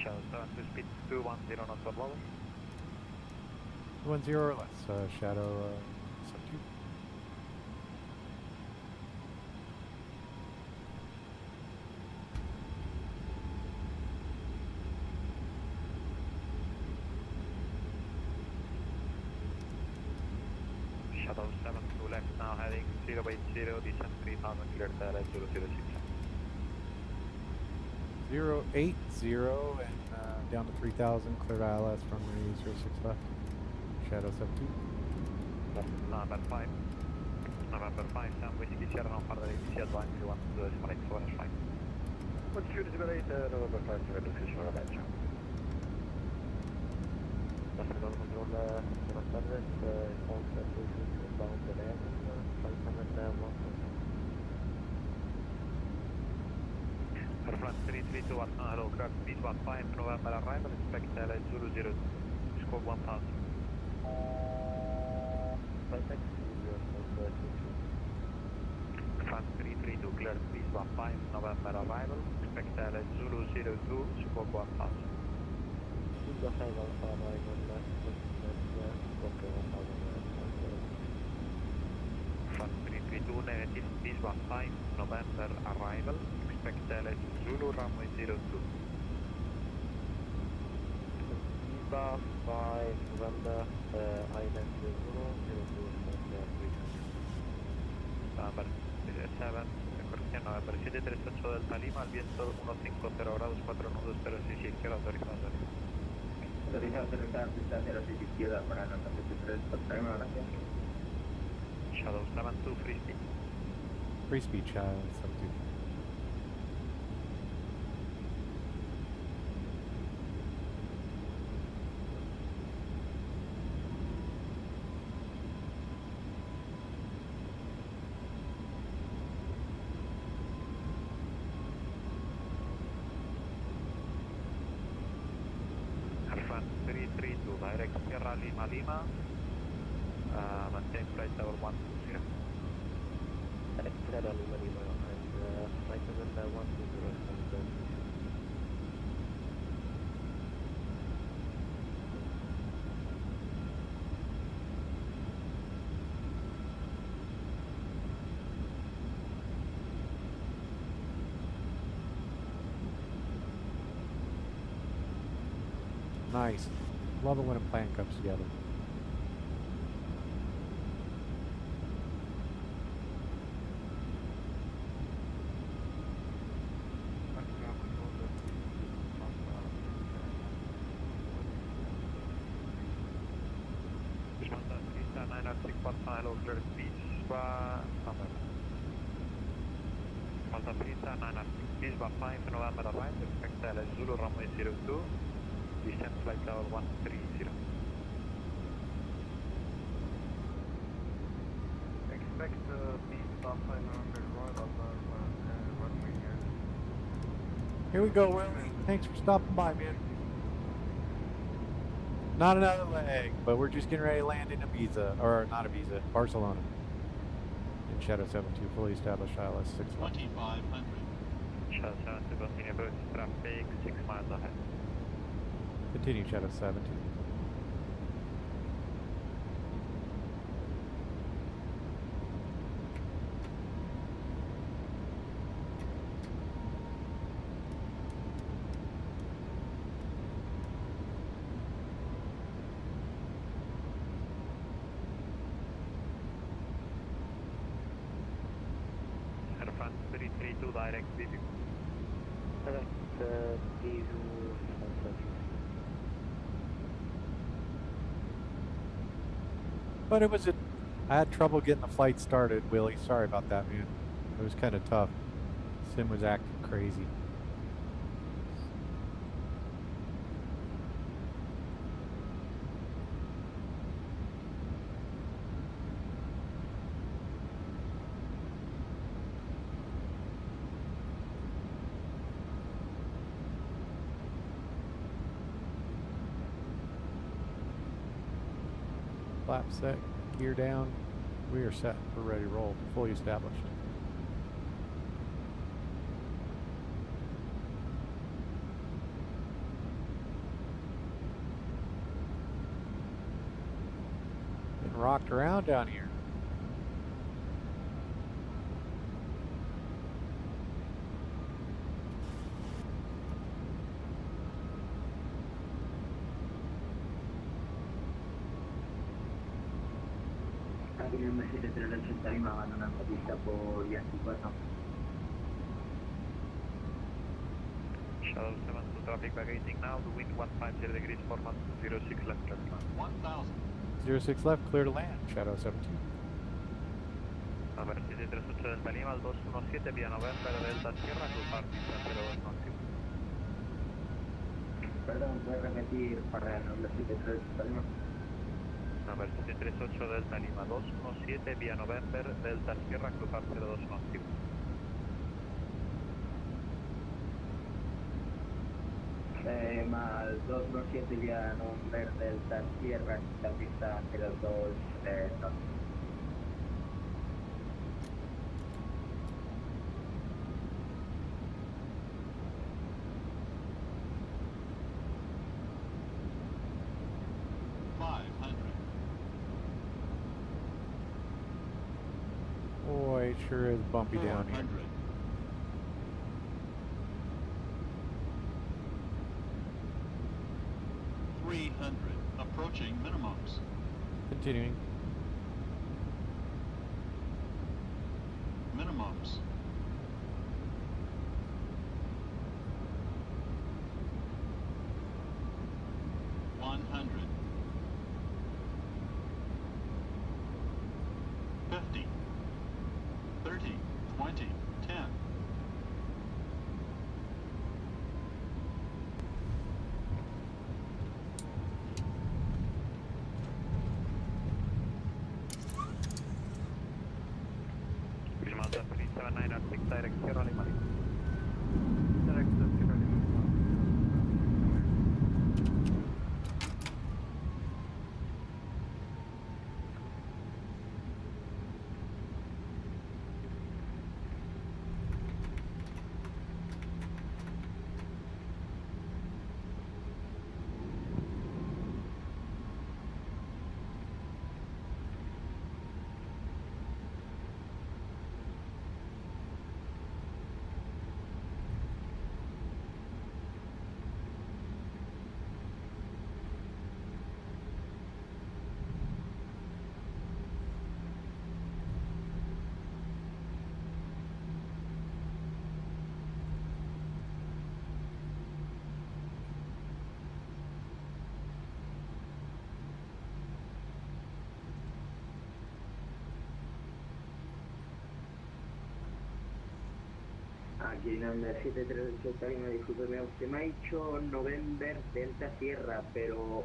Shadow 72, speed 210 knots or lower. 210 or less, Shadow 72. Shadow 72 left now, heading 080, descent 3000, clear to LS 006. 080 and down to 3000, clear to ILS, runway 06 left. Shadow 72. November 5. November 5, Sam Whiskey, Sierra Alpha, ATC advance, you want to select for a flight. What's your debate, November 5, reduction for a ledger. National Control, buenas tardes, estamos en bound to land, flight command 1. Airfront 332 at hello, craft speed 15, November arrival, expect LS 002, score 1000. Perfect, Airfront 332, clear speed 15, November arrival, expect LS 002, score 1000. Go ahead, Alpha arrival, Front 332, negative speed 15, November arrival, expect LS Zulu, runway 02. Viva 5, November, island 002, November 7, corrección, November 738 Delta Lima, al viento 150 grados, 4 nudos, 06 izquierda, autorizado. Autorizado aterrizar pista 06 izquierda para la 73, gracias. Shadow 72, free speed. Free speed, Shadow 72. Airfront 332, direct Sierra Lima Lima, maintain flight level 120. Sierra Lima Lima, and flight level 120. Nice. Love it when a plan comes together. Hello, clear speed, Malta Pizza, 906, speed 5, November arrival, expect LS Zulu, runway 02, descent flight level 130. Expect speed 5 November arrival, runway here. Here we go, Willie. Thanks for stopping by, man. Not another leg, but we're just getting ready to land in Ibiza, or not Ibiza, Barcelona. In Shadow 72, fully established ILS 61. 2500. Shadow 72, continue approach traffic, 6 miles ahead. Continue, Shadow 72. Airfront 332, direct Vivi. Direct Vivu, But it was I had trouble getting the flight started, Willie. Sorry about that, man. It was kind of tough. Sim was acting crazy. Flap set, gear down. We are set. We're ready to roll. Fully established. getting rocked around down here. Aquí en el M7381 abandonando pista por Yankee 4. Shadow 72 traffic vacating now, the wind 150 degrees, 406 left, clear to land. 1000. 06 left, clear to land, Shadow 72. Number 738 Delta Lima, al 217 vía November Delta Sierra, cruzar pista 0295. Perdón, ¿puedes repetir para el 73 Delta Lima? Number 738 Delta Lima, 217 vía November Delta Sierra, cruzar 0295. Más 217 vía November Delta Sierra, la pista 02 Boy, it sure is bumpy down here. 300, approaching minimums. Continuing. Minimums. $100. 50. 30, 20, 10. Visual 379 at 6 direct Sierra Lima. Direct Sierra Lima. Aquí en el 738 Lima, discúlpeme, usted me ha dicho November Delta Sierra, pero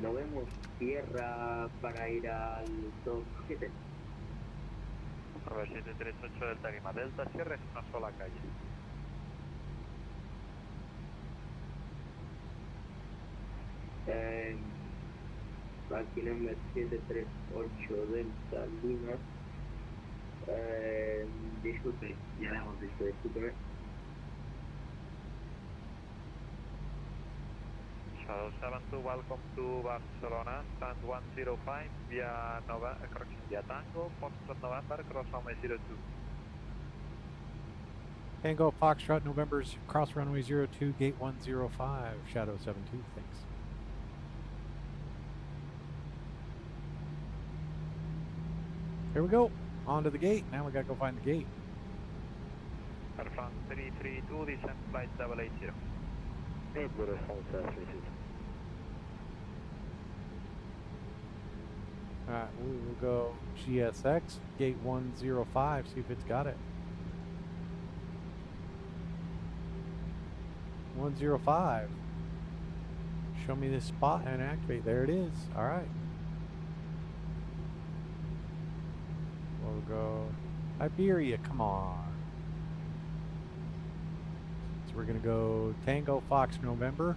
no vemos tierra para ir al 27. A ver, 738 Delta Lima. Delta Sierra es una sola calle. Aquí en el 738 Delta Lima. Disculpe, ya le hemos visto, discúlpeme. Shadow 72, welcome to Barcelona, stand 105 via correction, via Tango, Foxtrot November, cross runway 02. Tango Foxtrot November's cross runway 02, gate 105, Shadow 72, thanks. Here we go. Onto the gate. Now we gotta go find the gate. Air France 332, descent flight 780. Air France 332. Alright, we will go GSX, gate 105, see if it's got it. 105. Show me this spot and activate. There it is. Alright. We'll go Iberia, come on. So we're gonna go Tango Fox November.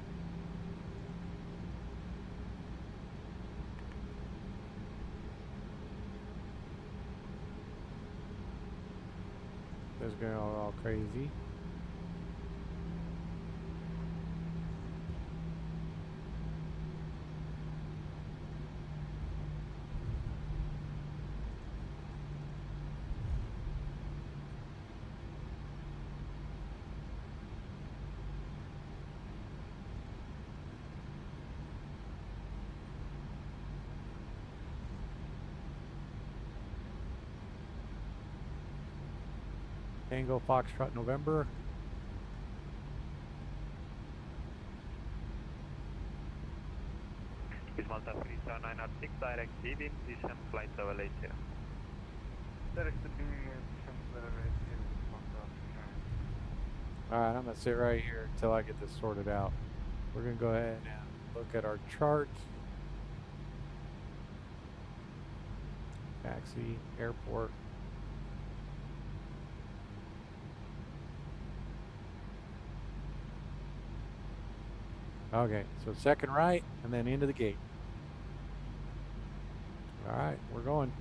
This is going all crazy. Tango Foxtrot November. Malta 37906, direct beam, descent flight level 80. Direct beam, descent level 80. Alright, I'm going to sit right here until I get this sorted out. We're going to go ahead and look at our chart. Taxi, airport. Okay, so second right and then into the gate. Alright, we're going.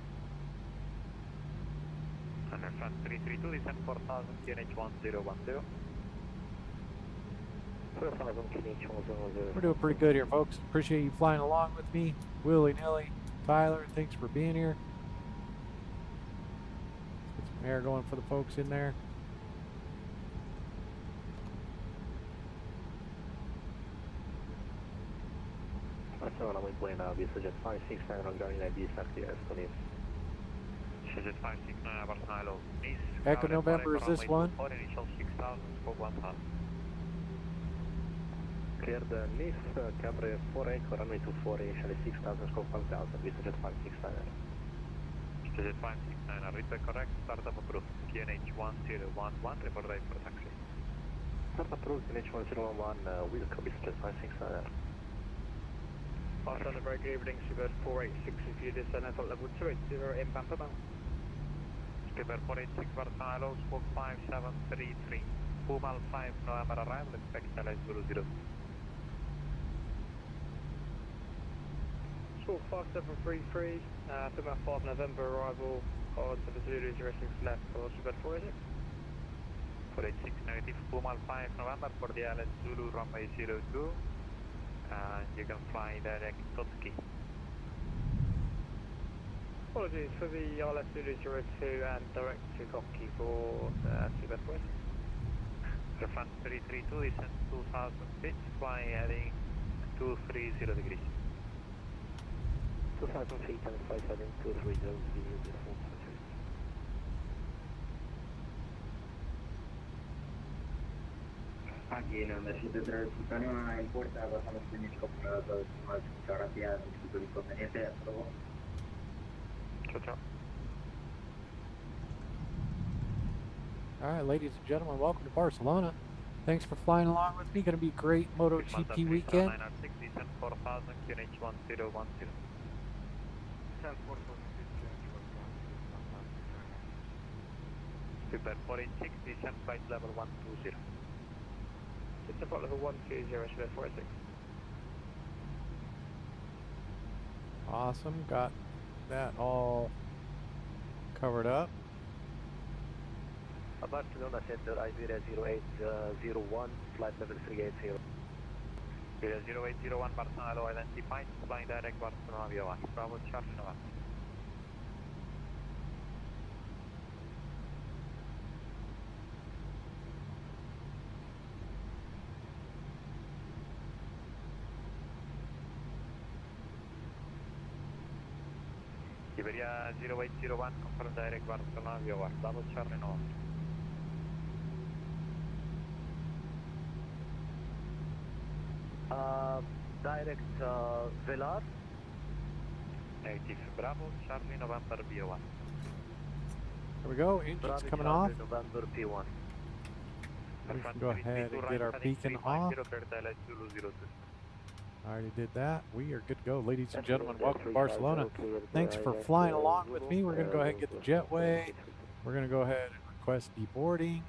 Under front 332, descent 4000, QNH 1010. 4000, QNH 1010. We're doing pretty good here, folks. Appreciate you flying along with me. Willy-nilly, Tyler, thanks for being here. Let's get some air going for the folks in there. Barcelona, we plane now, Vistajet 569 on ground United exactly as to Nice. Vistajet 569, Barcelona, Nice. Echo November, is this one? Initial 6000, scope 1000. Cleared Nice, Cabre 4 Echo, runway 24, initially 6000, scope 1000, Vistajet 569. Vistajet 569, read correct, startup approved, QNH 1011, report right for taxi. Startup approved, QNH 1011, welcome Vistajet 569. Barcelona, very good evening, Seabird 486, if you descend at level 280 in Pampamount. Seabird 486, Barcelona, squawk 5733. Pumal 5 November arrival, expect LS 00. Squawk 5733, Pumal 5 November arrival, on to the Zulu 06 left for Seabird 486. 486 negative, Pumal 5 November for the LS Zulu runway 02. And you can fly direct Totski. Apologies for the RLS Zulu 02 and direct to Totski for Seabird 486. Refund 332, descent 2000 feet, fly heading 230 degrees. 2000 feet and flight heading 230 degrees. Aquí no necesito traer su canoa en puerta, bajamos en el copiado todos más fotografías, disculpe el inconveniente, hasta luego. Chao, chao. Alright, ladies and gentlemen, welcome to Barcelona. Thanks for flying along with me. Going to be a great MotoGP weekend. 906, descent 4000, QNH 1010. Descent 4000, Seabird 486, descent flight level 120. Descent flight level 120, Seabird 486. Awesome, got that all covered up. Barcelona Center, Iberia 0801, flight level 380. Iberia 0801, Barcelona identified, flying direct Barcelona via 1. Bravo, Charlie November. Iberia 0801, confirm direct Barcelona via 1. Bravo, Charlie November. Direct Velar. Negative, Bravo, Charlie November via 1. There we go, engines Bravo, coming Charlie, off. November P1. We can go ahead and get our beacon off. I already did that. We are good to go. Ladies and gentlemen, welcome to Barcelona. Thanks for flying along with me. We're going to go ahead and get the jetway. We're going to go ahead and request deboarding.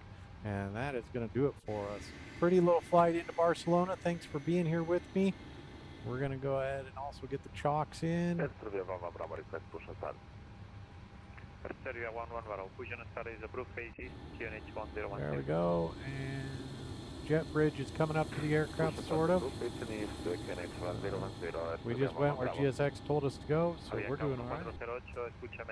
And that is going to do it for us. Pretty little flight into Barcelona. Thanks for being here with me. We're going to go ahead and also get the chocks in. There we go. And jet bridge is coming up to the aircraft, sort of. We just went where GSX told us to go, so we're doing all right.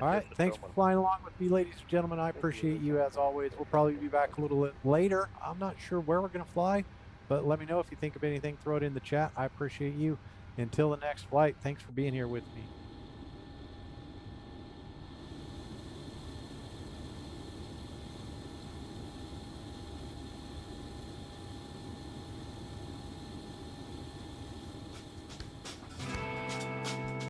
All right, thanks for flying along with me, ladies and gentlemen. I appreciate you as always. We'll probably be back a little bit later. I'm not sure where we're going to fly, but let me know if you think of anything. Throw it in the chat. I appreciate you. Until the next flight, thanks for being here with me.